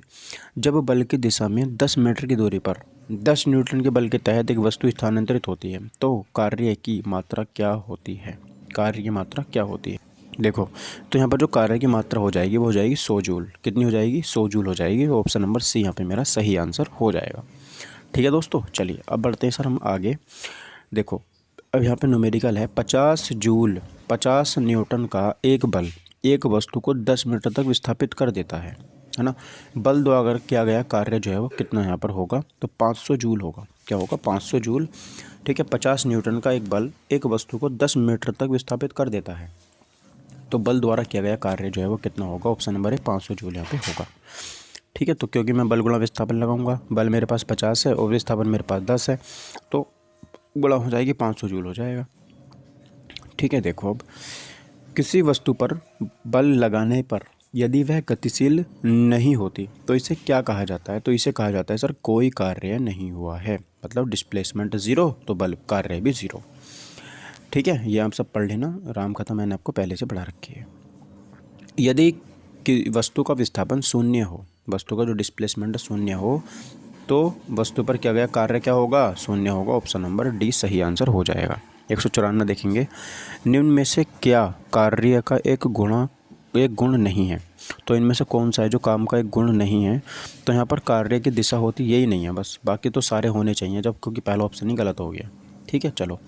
जब बल की दिशा में 10 मीटर की दूरी पर 10 न्यूटन के बल के तहत एक वस्तु स्थानांतरित होती है तो कार्य की मात्रा क्या होती है, कार्य की मात्रा क्या होती है। देखो तो यहाँ पर जो कार्य की मात्रा हो जाएगी वो हो जाएगी 100 जूल। कितनी हो जाएगी, 100 जूल हो जाएगी। ऑप्शन नंबर C यहाँ पे मेरा सही आंसर हो जाएगा। ठीक है दोस्तों, चलिए अब बढ़ते हैं सर हम आगे। देखो अब यहाँ पे न्यूमेरिकल है 50 जूल, 50 न्यूटन का एक बल एक वस्तु को 10 मीटर तक विस्थापित कर देता है ना। बल द्वारा किया गया कार्य जो है वो कितना यहाँ पर होगा, तो 500 जूल होगा। क्या होगा, 500 जूल। ठीक है, 50 न्यूटन का एक बल एक वस्तु को 10 मीटर तक विस्थापित कर देता है, तो बल द्वारा किया गया कार्य जो है वो कितना होगा। ऑप्शन नंबर है 500 जूल यहाँ पे होगा। ठीक है, तो क्योंकि मैं बल गुणा विस्थापन लगाऊंगा, बल मेरे पास 50 है और विस्थापन मेरे पास 10 है, तो गुणा हो जाएगी 500 जूल हो जाएगा। ठीक है, देखो अब किसी वस्तु पर बल लगाने पर यदि वह गतिशील नहीं होती तो इसे क्या कहा जाता है, तो इसे कहा जाता है सर कोई कार्य नहीं हुआ है, मतलब डिस्प्लेसमेंट 0 तो बल कार्य भी 0। ठीक है, ये आप सब पढ़ लेना, राम कथा मैंने आपको पहले से पढ़ा रखी है। यदि कि वस्तु का विस्थापन शून्य हो, वस्तु का जो डिस्प्लेसमेंट शून्य हो, तो वस्तु पर किया गया कार्य क्या होगा, शून्य होगा। ऑप्शन नंबर D सही आंसर हो जाएगा। 194 देखेंगे, निम्न में से क्या कार्य का एक गुण नहीं है, तो इनमें से कौन सा है जो काम का एक गुण नहीं है। तो यहाँ पर कार्य की दिशा होती यही नहीं है बस, बाकी तो सारे होने चाहिए, जब क्योंकि पहला ऑप्शन ही गलत हो गया। ठीक है, चलो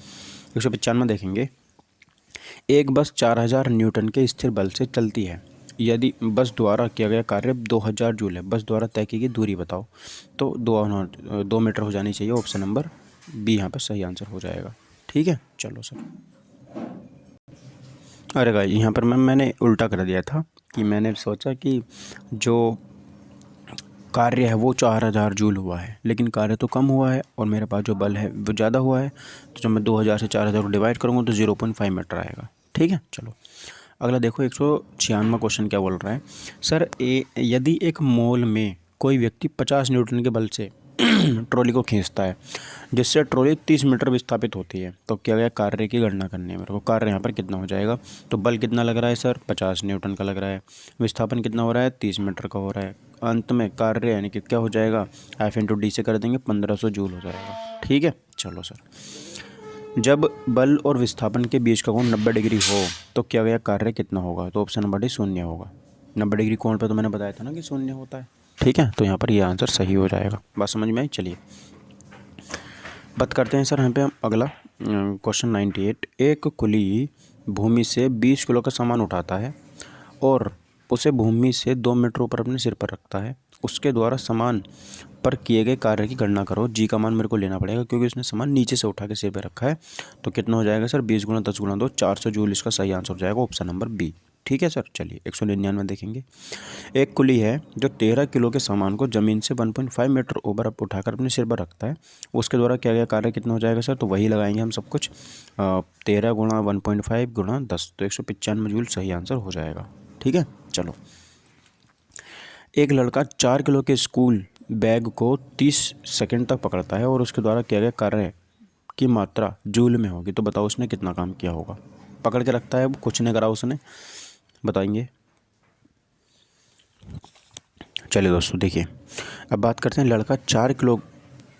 195 देखेंगे, एक बस 4000 न्यूटन के स्थिर बल से चलती है, यदि बस द्वारा किया गया कार्य 2000 जूल है, बस द्वारा तय की गई दूरी बताओ, तो 2 मीटर हो जानी चाहिए। ऑप्शन नंबर B यहाँ पर सही आंसर हो जाएगा। ठीक है, चलो सर। अरे भाई यहाँ पर मैंने उल्टा कर दिया था कि मैंने सोचा कि जो कार्य है वो 4000 जूल हुआ है, लेकिन कार्य तो कम हुआ है और मेरे पास जो बल है वो ज़्यादा हुआ है, तो जब मैं 2000 से 4000 को डिवाइड करूँगा तो 0.5 मीटर आएगा। ठीक है, चलो अगला देखो 196वां क्वेश्चन क्या बोल रहा है, सर यदि एक मोल में कोई व्यक्ति 50 न्यूटन के बल से ट्रॉली को खींचता है, जिससे ट्रॉली 30 मीटर विस्थापित होती है। तो क्या गया, कार्य की गणना करनी है मेरे को। कार्य यहाँ पर कितना हो जाएगा, तो बल कितना लग रहा है सर, 50 न्यूटन का लग रहा है। विस्थापन कितना हो रहा है, 30 मीटर का हो रहा है। अंत में कार्य यानी कि क्या हो जाएगा, F×D से कर देंगे, 1500 जूल हो जाएगा। ठीक है, चलो सर। जब बल और विस्थापन के बीच का कोण 90 डिग्री हो तो क्या गया, कार्य कितना होगा, तो ऑप्शन नंबर डी 0 होगा। 90 डिग्री कोण पे तो मैंने बताया था ना कि 0 होता है। ठीक है, तो यहाँ पर ये आंसर सही हो जाएगा। बात समझ में आई। चलिए बात करते हैं सर यहाँ पे हम अगला क्वेश्चन 98। एक कुली भूमि से 20 किलो का सामान उठाता है और उसे भूमि से 2 मीटर ऊपर अपने सिर पर रखता है। उसके द्वारा सामान पर किए गए कार्य की गणना करो। जी का मान मेरे को लेना पड़ेगा क्योंकि उसने सामान नीचे से उठा के सिर पर रखा है। तो कितना हो जाएगा सर, 20 × 10 × 2 400 जूल इसका सही आंसर हो जाएगा, ऑप्शन नंबर बी। ठीक है सर, चलिए 199 देखेंगे। एक कुली है जो 13 किलो के सामान को ज़मीन से 1.5 मीटर ऊपर उठाकर अपने सिर पर रखता है। उसके द्वारा किया गया कार्य कितना हो जाएगा सर, तो वही लगाएंगे हम सब कुछ, 13 × 1.5 × 10, तो 195 जूल सही आंसर हो जाएगा। ठीक है, चलो। एक लड़का 4 किलो के स्कूल बैग को 30 सेकंड तक पकड़ता है और उसके द्वारा किया गया कार्य की मात्रा जूल में होगी। तो बताओ उसने कितना काम किया होगा। पकड़ के रखता है, कुछ नहीं करा उसने, बताएंगे। चलिए दोस्तों देखिए, अब बात करते हैं। लड़का 4 किलो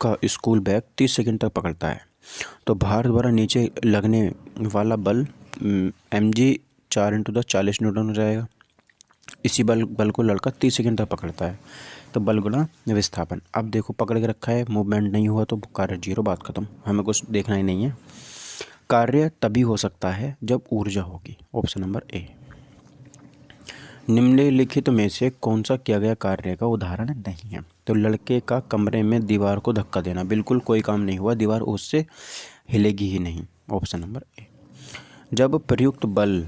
का स्कूल बैग 30 सेकंड तक पकड़ता है, तो भार द्वारा नीचे लगने वाला बल mg 4 × 10 40 न्यूटन हो जाएगा। इसी बल को लड़का 30 सेकंड तक पकड़ता है, तो बल गुणा विस्थापन। अब देखो पकड़ के रखा है, मूवमेंट नहीं हुआ तो कार्य 0, बात खत्म, हमें कुछ देखना ही नहीं है। कार्य तभी हो सकता है जब ऊर्जा होगी, ऑप्शन नंबर ए। निम्नलिखित में से कौन सा किया गया कार्य का उदाहरण नहीं है, तो लड़के का कमरे में दीवार को धक्का देना, बिल्कुल कोई काम नहीं हुआ, दीवार उससे हिलेगी ही नहीं, ऑप्शन नंबर ए। जब प्रयुक्त बल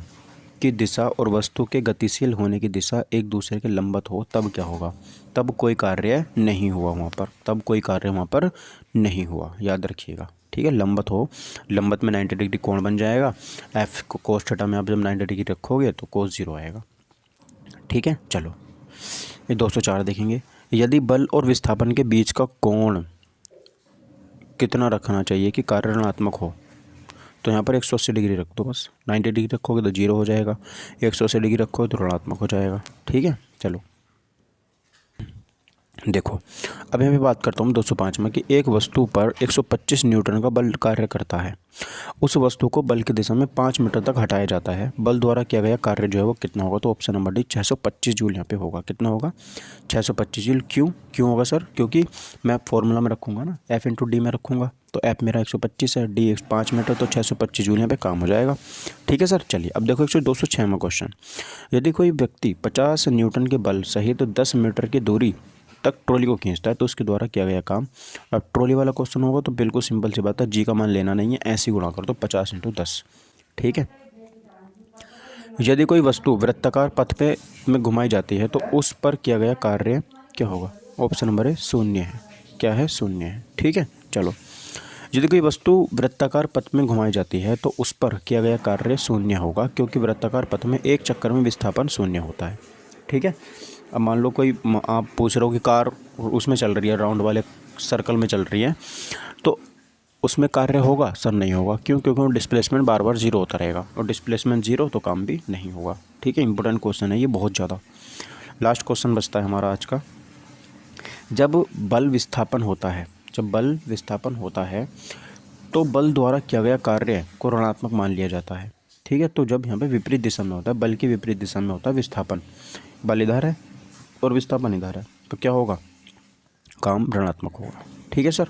की दिशा और वस्तु के गतिशील होने की दिशा एक दूसरे के लंबवत हो तब क्या होगा, तब कोई कार्य नहीं हुआ वहाँ पर, तब कोई कार्य वहाँ पर नहीं हुआ, याद रखिएगा। ठीक है, लंबवत हो, लंबवत में 90 डिग्री कोण बन जाएगा। एफ को कोस थीटा में आप जब 90 डिग्री रखोगे तो कोस 0 आएगा। ठीक है, चलो ये 204 देखेंगे। यदि बल और विस्थापन के बीच का कोण कितना रखना चाहिए कि कार्य ऋणात्मक हो, तो यहाँ पर 180 डिग्री रख दो बस। 90 डिग्री रखोगे तो 0 हो जाएगा, 180 डिग्री रखोगे तो ऋणात्मक हो जाएगा। ठीक है, चलो देखो अब यहाँ पे बात करता हूँ 205 में कि एक वस्तु पर 125 न्यूटन का बल कार्य करता है। उस वस्तु को बल की दिशा में 5 मीटर तक हटाया जाता है। बल द्वारा किया गया कार्य जो है वो कितना होगा, तो ऑप्शन नंबर डी 625 जूल यहाँ पे होगा। कितना होगा, 625 जूल। क्यों होगा सर, क्योंकि मैं फॉर्मूला में रखूँगा ना, F×D में रखूँगा, तो F मेरा 125 है, D 5 मीटर, तो 625 जूल यहाँ पे काम हो जाएगा। ठीक है सर, चलिए अब देखो 206 में क्वेश्चन। यदि कोई व्यक्ति 50 न्यूटन के बल सहित 10 मीटर की दूरी तक ट्रॉली को खींचता है तो उसके द्वारा किया गया काम। अब ट्रॉली वाला क्वेश्चन होगा तो बिल्कुल सिंपल सी बात है, जी का मान लेना नहीं है, ऐसे गुणा कर दो 50 × 10। ठीक है, यदि कोई वस्तु वृत्ताकार पथ पे में घुमाई जाती है तो उस पर किया गया कार्य क्या होगा, ऑप्शन नंबर है 0 है। क्या है, 0 है। ठीक है, चलो यदि कोई वस्तु वृत्ताकार पथ में घुमाई जाती है तो उस पर किया गया कार्य 0 होगा, क्योंकि वृत्ताकार पथ में एक चक्कर में विस्थापन 0 होता है। ठीक है, अब मान लो कोई आप पूछ रहे हो कि कार उसमें चल रही है, राउंड वाले सर्कल में चल रही है, तो उसमें कार्य होगा सर, नहीं होगा। क्यों, क्योंकि डिस्प्लेसमेंट बार बार 0 होता रहेगा, और डिस्प्लेसमेंट 0 तो काम भी नहीं होगा। ठीक है, इंपॉर्टेंट क्वेश्चन है ये बहुत ज़्यादा। लास्ट क्वेश्चन बचता है हमारा आज का। जब बल विस्थापन होता है तो बल द्वारा किया गया कार्य को ऋणात्मक मान लिया जाता है। ठीक है, तो जब यहाँ पे विपरीत दिशा में होता है, बल की विपरीत दिशा में होता है विस्थापन, बल इधर है और विस्थापन इधर है, तो क्या होगा, काम ऋणात्मक होगा। ठीक है सर,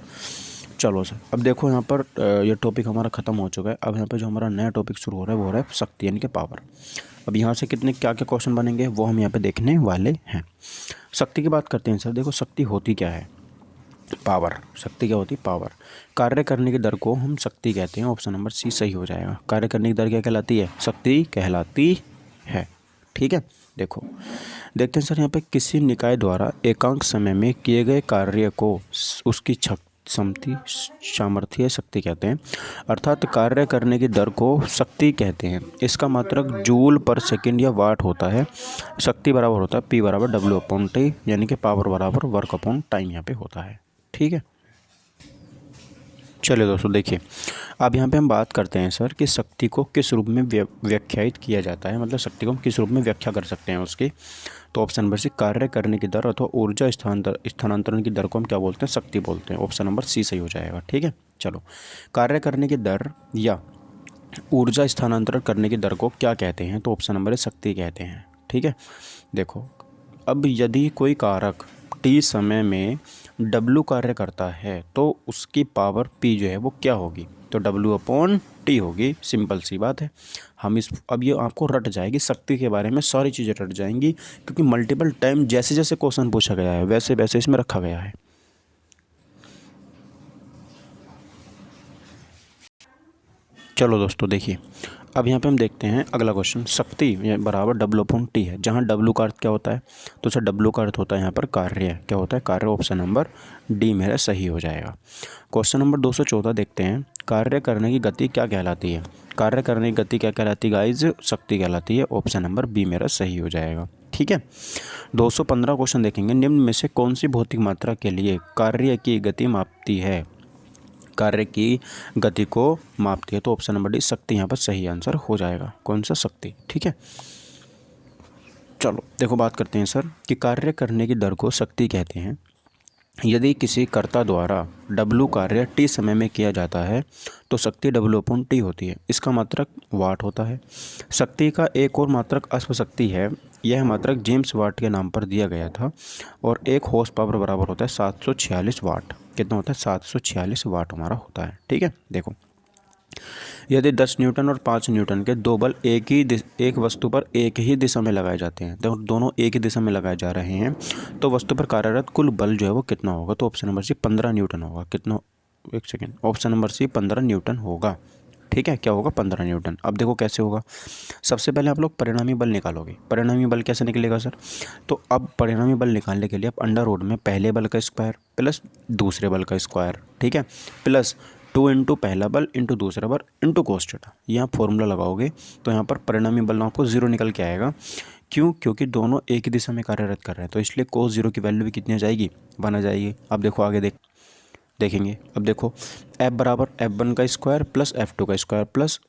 चलो सर अब देखो यहाँ पर ये टॉपिक हमारा ख़त्म हो चुका है। अब यहाँ पे जो हमारा नया टॉपिक शुरू हो रहा है वो हो रहा है शक्ति यानी कि पावर। अब यहाँ से कितने क्या क्या क्वेश्चन बनेंगे वो हम यहाँ पे देखने वाले हैं। शक्ति की बात करते हैं सर। देखो शक्ति होती क्या है, पावर। शक्ति क्या होती है, पावर। कार्य करने की दर को हम शक्ति कहते हैं, ऑप्शन नंबर सी सही हो जाएगा। कार्य करने की दर क्या कहलाती है, शक्ति कहलाती है। ठीक है, देखो देखते हैं सर यहाँ पे किसी निकाय द्वारा एकांक समय में किए गए कार्य को उसकी सामर्थ्य शक्ति कहते हैं, अर्थात कार्य करने की दर को शक्ति कहते हैं। इसका मात्रक जूल पर सेकंड या वाट होता है। शक्ति बराबर होता है P = W/T, यानी कि पावर बराबर वर्क अपॉन टाइम यहाँ पे होता है। ठीक है। चलिए दोस्तों देखिए, अब यहाँ पे हम बात करते हैं सर कि शक्ति को किस रूप में व्याख्यायित किया जाता है, मतलब शक्ति को हम किस रूप में व्याख्या कर सकते हैं उसकी। तो ऑप्शन नंबर सी, कार्य करने की दर अथवा ऊर्जा स्थानांतरण की दर को हम क्या बोलते हैं, शक्ति बोलते हैं। ऑप्शन नंबर सी सही हो जाएगा। ठीक है, चलो, कार्य करने की दर या ऊर्जा स्थानांतरण करने की दर को क्या कहते हैं, तो ऑप्शन नंबर ए शक्ति कहते हैं। ठीक है, देखो, अब यदि कोई कारक टी समय में W कार्य करता है तो उसकी पावर P जो है वो क्या होगी, तो W/T होगी। सिंपल सी बात है। हम इस अब ये आपको रट जाएगी, शक्ति के बारे में सारी चीज़ें रट जाएंगी, क्योंकि मल्टीपल टाइम जैसे जैसे क्वेश्चन पूछा गया है वैसे वैसे इसमें रखा गया है। चलो दोस्तों देखिए, अब यहाँ पे हम देखते हैं अगला क्वेश्चन। शक्ति बराबर W/T है, जहाँ W का अर्थ क्या होता है, तो सर W का अर्थ होता है यहाँ पर कार्य। क्या होता है, कार्य। ऑप्शन नंबर डी मेरा सही हो जाएगा। क्वेश्चन नंबर 214 देखते हैं। कार्य करने की गति क्या कहलाती है, कार्य करने की गति क्या कहलाती है गाइज, शक्ति कहलाती है। ऑप्शन नंबर बी मेरा सही हो जाएगा। ठीक है, 215 क्वेश्चन देखेंगे। निम्न में से कौन सी भौतिक मात्रा के लिए कार्य की गति मापती है, कार्य की गति को मापती है, तो ऑप्शन नंबर डी शक्ति यहाँ पर सही आंसर हो जाएगा। कौन सा, शक्ति। ठीक है, चलो देखो, बात करते हैं सर कि कार्य करने की दर को शक्ति कहते हैं यदि किसी कर्ता द्वारा W कार्य T समय में किया जाता है तो शक्ति W/T होती है। इसका मात्रक वाट होता है। शक्ति का एक और मात्रक अश्व शक्ति है। यह मात्रक जेम्स वाट के नाम पर दिया गया था और एक हॉर्स पावर बराबर होता है 746 वाट। कितना होता है, 746 वाट हमारा होता है। ठीक है, देखो, यदि 10 न्यूटन और 5 न्यूटन के दो बल एक वस्तु पर एक ही दिशा में लगाए जाते हैं, तो दोनों एक ही दिशा में लगाए जा रहे हैं, तो वस्तु पर कार्यरत कुल बल जो है वो कितना होगा, तो ऑप्शन नंबर सी 15 न्यूटन होगा। कितना, एक second, option number C 15 newton होगा। ठीक है, क्या होगा, 15 न्यूटन। अब देखो कैसे होगा। सबसे पहले आप लोग परिणामी बल निकालोगे। परिणामी बल कैसे निकलेगा सर, तो अब परिणामी बल निकालने के लिए आप अंडर रूट में पहले बल का स्क्वायर प्लस दूसरे बल का स्क्वायर, ठीक है, प्लस 2 इंटू पहला बल इंटू दूसरा बल इंटू कोस थीटा, यहाँ फॉर्मूला लगाओगे तो यहाँ पर परिणामी बल आपको 0 निकल के आएगा। क्यों, क्योंकि दोनों एक ही दिशा में कार्यरत कर रहे हैं, तो इसलिए कोस 0 की वैल्यू भी कितनी आ जाएगी, 1 आ जाएगी। अब देखो आगे देखेंगे। अब देखो, F बराबर F1 का स्क्वायर प्लस F2 का स्क्वायर प्लस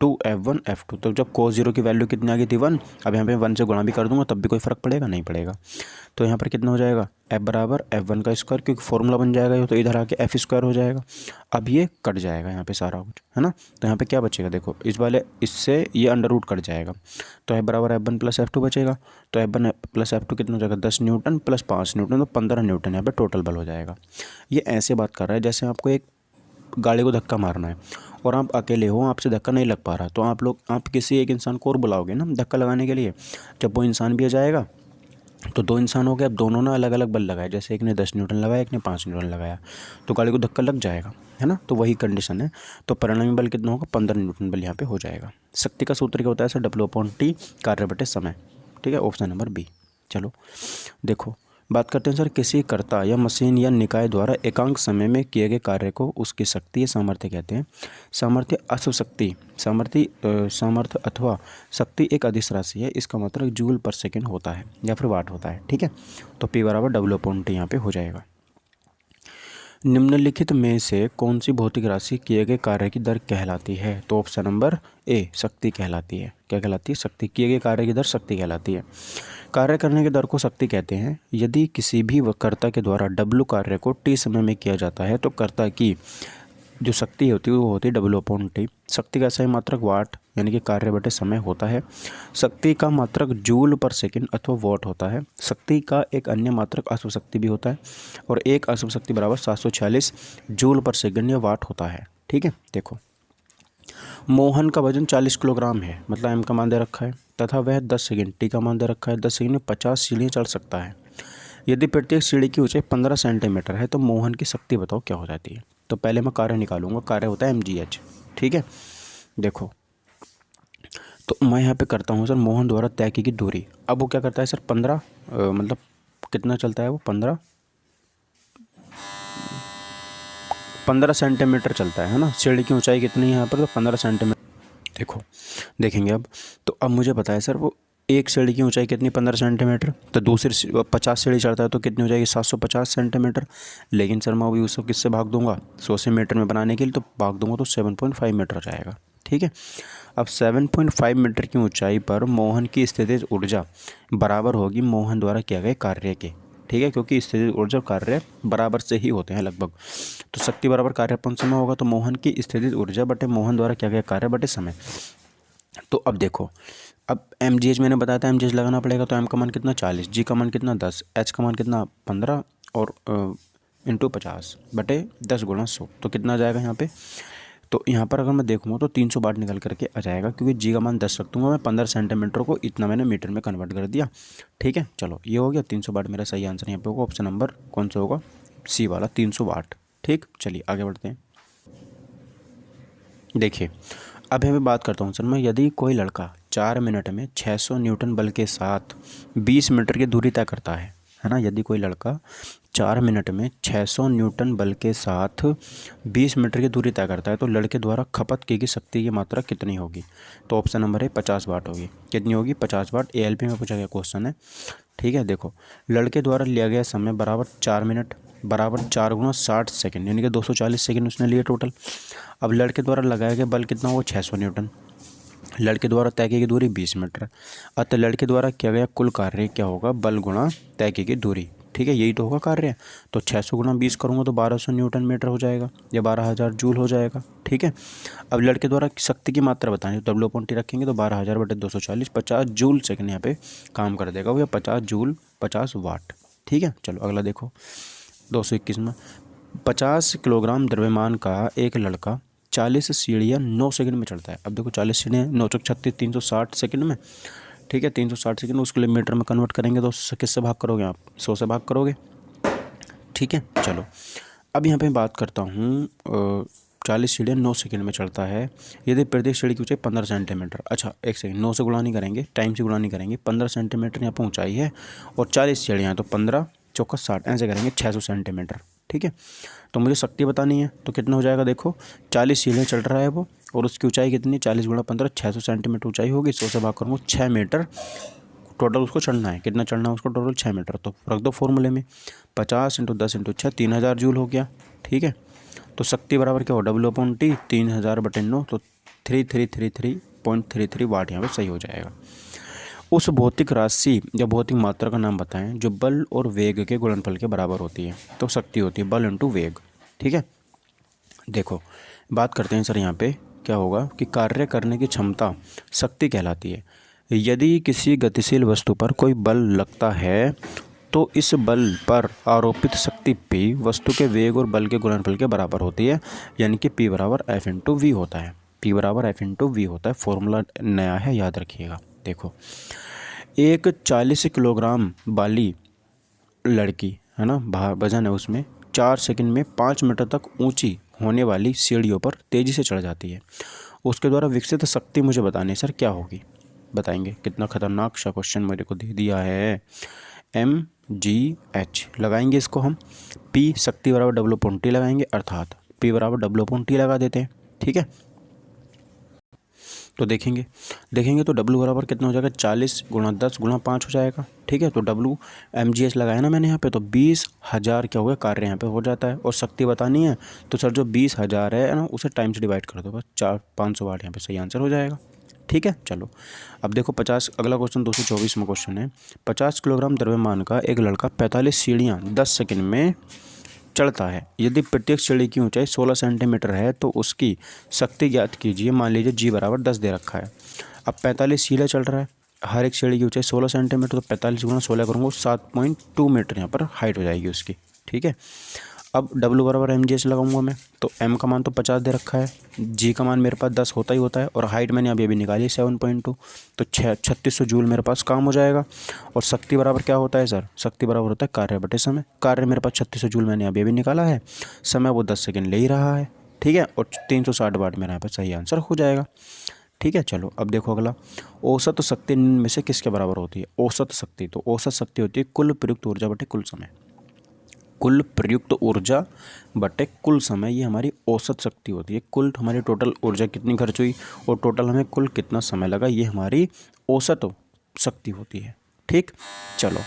2F1 F2, तो जब कोस 0 की वैल्यू कितनी आ गई थी, 1। अब यहाँ पे 1 से गुणा भी कर दूंगा तब भी कोई फ़र्क पड़ेगा, नहीं पड़ेगा। तो यहाँ पर कितना हो जाएगा, F बराबर F1 का स्क्वायर, क्योंकि फॉर्मूला बन जाएगा ये, तो इधर आके F स्क्वायर हो जाएगा। अब ये कट जाएगा यहाँ पे सारा कुछ, है ना, तो यहाँ पे क्या बचेगा, देखो, इस वाले इससे ये अंडर रूट कट जाएगा, तो F बराबर F1 प्लस F2 बचेगा। तो F1 प्लस F2 कितना हो जाएगा, 10 न्यूटन प्लस 5 न्यूटन, तो 15 न्यूटन यहाँ पर टोटल बल हो जाएगा। ये ऐसे बात कर रहा है जैसे आपको एक गाड़ी को धक्का मारना है और आप अकेले हो, आपसे धक्का नहीं लग पा रहा, तो आप किसी एक इंसान को और बुलाओगे ना धक्का लगाने के लिए। जब वो इंसान भी आ जाएगा तो 2 इंसान हो गए। अब दोनों ने अलग अलग बल लगाए, जैसे एक ने 10 न्यूटन लगाया, एक ने 5 न्यूटन लगाया, तो गाड़ी को धक्का लग जाएगा, है ना, तो वही कंडीशन है। तो परिणामी बल कितना होगा, 15 न्यूटन बल यहाँ पे हो जाएगा। शक्ति का सूत्र क्या होता है सर, W/T कार्य बटे समय। ठीक है, ऑप्शन नंबर बी। चलो देखो, बात करते हैं सर, किसी कर्ता या मशीन या निकाय द्वारा एकांक समय में किए गए कार्य को उसकी शक्ति या सामर्थ्य कहते हैं। सामर्थ्य अश्व शक्ति, सामर्थ्य अथवा शक्ति एक अदिश राशि है। इसका मतलब जूल पर सेकेंड होता है या फिर वाट होता है। ठीक है, तो P बराबर W/T यहाँ पे हो जाएगा। निम्नलिखित में से कौन सी भौतिक राशि किए गए कार्य की दर कहलाती है, तो ऑप्शन नंबर ए शक्ति कहलाती है। क्या कहलाती है, शक्ति। किए गए कार्य की दर शक्ति कहलाती है। कार्य करने की दर को शक्ति कहते हैं यदि किसी भी कर्ता के द्वारा W कार्य को T समय में किया जाता है तो कर्ता की जो शक्ति होती है वो होती है W/T। शक्ति का सही मात्रक वाट यानी कि कार्य बटे समय होता है। शक्ति का मात्रक जूल पर सेकंड अथवा वॉट होता है। शक्ति का एक अन्य मात्रक अश्व शक्ति भी होता है और एक अश्व शक्ति बराबर 746 जूल पर सेकंड या वाट होता है। ठीक है, देखो, मोहन का वजन 40 किलोग्राम है, मतलब M का मान दे रखा है, तथा वह 10 सेकंड, T का मान दे रखा है, 10 सेकंड में 50 सीढ़ियाँ चढ़ सकता है। यदि प्रत्येक सीढ़ी की ऊंचाई 15 सेंटीमीटर है तो मोहन की शक्ति बताओ क्या हो जाती है। तो पहले मैं कार्य निकालूंगा, कार्य होता है mgh। ठीक है, देखो, तो मैं यहाँ पे करता हूँ सर मोहन द्वारा तय की गई दूरी। अब वो क्या करता है सर, 15 मतलब कितना चलता है वो, 15 सेंटीमीटर चलता है ना। सीढ़ी की ऊंचाई कितनी है यहाँ पर, तो 15 सेंटीमीटर। देखो देखेंगे अब, तो अब मुझे पता है सर वो एक सीढ़ी की ऊंचाई कितनी 15 सेंटीमीटर, तो दूसरी 50 सीढ़ी चढ़ता है तो कितनी हो जाएगी 750 सेंटीमीटर। लेकिन सर मैं अभी उसको किससे भाग दूंगा, 100 से मीटर में बनाने के लिए तो भाग दूंगा तो 7.5 मीटर हो जाएगा। ठीक है, अब 7.5 मीटर की ऊंचाई पर मोहन की स्थितिज ऊर्जा बराबर होगी मोहन द्वारा किए गए कार्य के। ठीक है, क्योंकि स्थितिज ऊर्जा कार्य बराबर से ही होते हैं लगभग, तो शक्ति बराबर कार्य अपन समय होगा, तो मोहन की स्थितिज ऊर्जा बटे मोहन द्वारा किया गया कार्य बटे समय। तो अब देखो, अब mgh मैंने बताया था mgh लगाना पड़ेगा, तो m का मान कितना 40, g का मान कितना 10, h का मान कितना 15 और इंटू 50 बटे 10 गुणा 100, तो कितना आ जाएगा यहाँ पे। तो यहाँ पर अगर मैं देखूँगा तो 300 वाट निकल करके आ जाएगा, क्योंकि जी का मान 10 रख दूँगा मैं, 15 सेंटीमीटर को इतना मैंने मीटर में कन्वर्ट कर दिया। ठीक है, चलो ये हो गया 300 वाट, मेरा सही आंसर यहाँ पे होगा, ऑप्शन नंबर कौन सा होगा, सी वाला 300 वाट। ठीक, चलिए आगे बढ़ते हैं। देखिए अब यहाँ पे बात करता हूँ सर मैं, यदि कोई लड़का 4 मिनट में 600 न्यूटन बल के साथ 20 मीटर की दूरी तय करता है ना, यदि कोई लड़का 4 मिनट में 600 न्यूटन बल के साथ 20 मीटर की दूरी तय करता है तो लड़के द्वारा खपत की गई शक्ति की मात्रा कितनी होगी, तो ऑप्शन नंबर है 50 वाट होगी। कितनी होगी 50 वाट, ALP में पूछा गया क्वेश्चन है। ठीक है, देखो लड़के द्वारा लिया गया समय बराबर 4 मिनट बराबर 4 गुणा 60 सेकेंड, यानी कि 240 सेकेंड उसने लिए टोटल। अब लड़के द्वारा लगाया गया बल कितना होगा 600 न्यूटन, लड़के द्वारा तय की गई दूरी 20 मीटर, अतः लड़के द्वारा किया गया कुल कार्य क्या होगा, बल गुणा तय की गई दूरी। ठीक है, यही तो होगा कार्य, तो 600 गुणा 20 करूँगा तो 1200 न्यूटन मीटर हो जाएगा या 12,000 जूल हो जाएगा। ठीक है, अब लड़के द्वारा शक्ति की मात्रा बतानी, तो W/T रखेंगे तो 12,000 बटे 240, 50 जूल सेकंड यहाँ पे काम कर देगा वो, या 50 जूल 50 वाट। ठीक है, चलो अगला देखो 221 में, 50 किलोग्राम द्रव्यमान का एक लड़का 40 सीढ़ियाँ 9 सेकंड में चढ़ता है। अब देखो 40 सीढ़ियाँ 9 चौक 36 360 सेकंड में। ठीक है, 360 सेकंड उसको मीटर में कन्वर्ट करेंगे तो किससे भाग करोगे आप, 100 से भाग करोगे। ठीक है, चलो अब यहाँ पे बात करता हूँ 40 सीढ़ियाँ 9 सेकंड में चढ़ता है, यदि प्रत्येक सीढ़ी की ऊंचाई 15 सेंटीमीटर। अच्छा एक सेकंड, 9 से गुणा नहीं करेंगे, टाइम से गुणा नहीं करेंगे, 15 सेंटीमीटर यहाँ पर ऊँचाई है और 40 सीढ़ियाँ, तो 15 चौका 60 ऐसे करेंगे 600 सेंटीमीटर। ठीक है, तो मुझे शक्ति बतानी है तो कितना हो जाएगा, देखो 40 सीढ़ियाँ चढ़ रहा है वो और उसकी ऊंचाई कितनी, 40 गुणा 15 600 सेंटीमीटर ऊंचाई होगी, 100 से भाग करूँगा 6 मीटर टोटल उसको चढ़ना है। कितना चढ़ना है उसको टोटल 6 मीटर, तो रख दो फॉर्मूले में 50 × 10 × 6 3000 जूल हो गया। ठीक है, तो शक्ति बराबर क्या हो W/T 3000 बटे 9, तो 3333.33 वाट यहाँ पे सही हो जाएगा। उस भौतिक राशि या भौतिक मात्रा का नाम बताएं जो बल और वेग के गुणनफल के बराबर होती है, तो शक्ति होती है बल इंटू वेग। ठीक है, देखो बात करते हैं सर यहाँ पे क्या होगा कि कार्य करने की क्षमता शक्ति कहलाती है। यदि किसी गतिशील वस्तु पर कोई बल लगता है तो इस बल पर आरोपित शक्ति P वस्तु के वेग और बल के गुणनफल के बराबर होती है, यानी कि P बराबर F × V होता है। P बराबर F × V होता है, फॉर्मूला नया है याद रखिएगा। देखो एक 40 किलोग्राम वाली लड़की है ना, वजन है उसमें, 4 सेकंड में 5 मीटर तक ऊंची होने वाली सीढ़ियों पर तेज़ी से चढ़ जाती है। उसके द्वारा विकसित शक्ति मुझे बतानी है सर क्या होगी, बताएंगे। कितना खतरनाक सा क्वेश्चन मेरे को दे दिया है। mgh लगाएंगे इसको हम, P शक्ति बराबर W/T लगाएंगे, अर्थात P बराबर W/T लगा देते हैं। ठीक है, तो देखेंगे तो W बराबर कितना हो जाएगा 40 × 10 × 5 हो जाएगा। ठीक है, तो W mgh लगाया ना मैंने यहाँ पे, तो 20,000 क्या हो गया कार्य यहाँ पे हो जाता है, और शक्ति बतानी है तो सर जो 20,000 है ना उसे टाइम से डिवाइड कर दो बस, 500 वाट यहाँ पे सही आंसर हो जाएगा। ठीक है, चलो अब देखो 50 अगला क्वेश्चन 224 में क्वेश्चन है, 50 किलोग्राम द्रव्यमान का एक लड़का 45 सीढ़ियाँ 10 सेकंड में चढ़ता है, यदि प्रत्येक सीढ़ी की ऊंचाई 16 सेंटीमीटर है तो उसकी शक्ति ज्ञात कीजिए। मान लीजिए G बराबर 10 दे रखा है, अब 45 सीढ़ियाँ चढ़ रहा है, हर एक सीढ़ी की ऊंचाई 16 सेंटीमीटर, तो 45 × 16 करूँगा 7.2 मीटर यहाँ पर हाइट हो जाएगी उसकी। ठीक है, अब W बराबर mgh लगाऊंगा मैं, तो m का मान तो 50 दे रखा है, G का मान मेरे पास 10 होता ही होता है, और हाइट मैंने अभी निकाली 7.2, तो 3600 जूल मेरे पास काम हो जाएगा। और शक्ति बराबर क्या होता है सर, शक्ति बराबर होता है कार्य बटे समय। कार्य मेरे पास 3600 जूल मैंने अभी निकाला है, समय वो 10 सेकेंड ले ही रहा है। ठीक है, और 360 वाट मेरा यहाँ पर सही आंसर हो जाएगा। ठीक है, चलो अब देखो अगला, औसत शक्ति निम्न में से किसके बराबर होती है। औसत शक्ति, तो औसत शक्ति होती है कुल प्रयुक्त ऊर्जा बटे कुल समय, कुल प्रयुक्त ऊर्जा बटे कुल समय, ये हमारी औसत शक्ति होती है। कुल हमारी टोटल ऊर्जा कितनी खर्च हुई और टोटल हमें कुल कितना समय लगा, ये हमारी औसत शक्ति होती है। ठीक, चलो।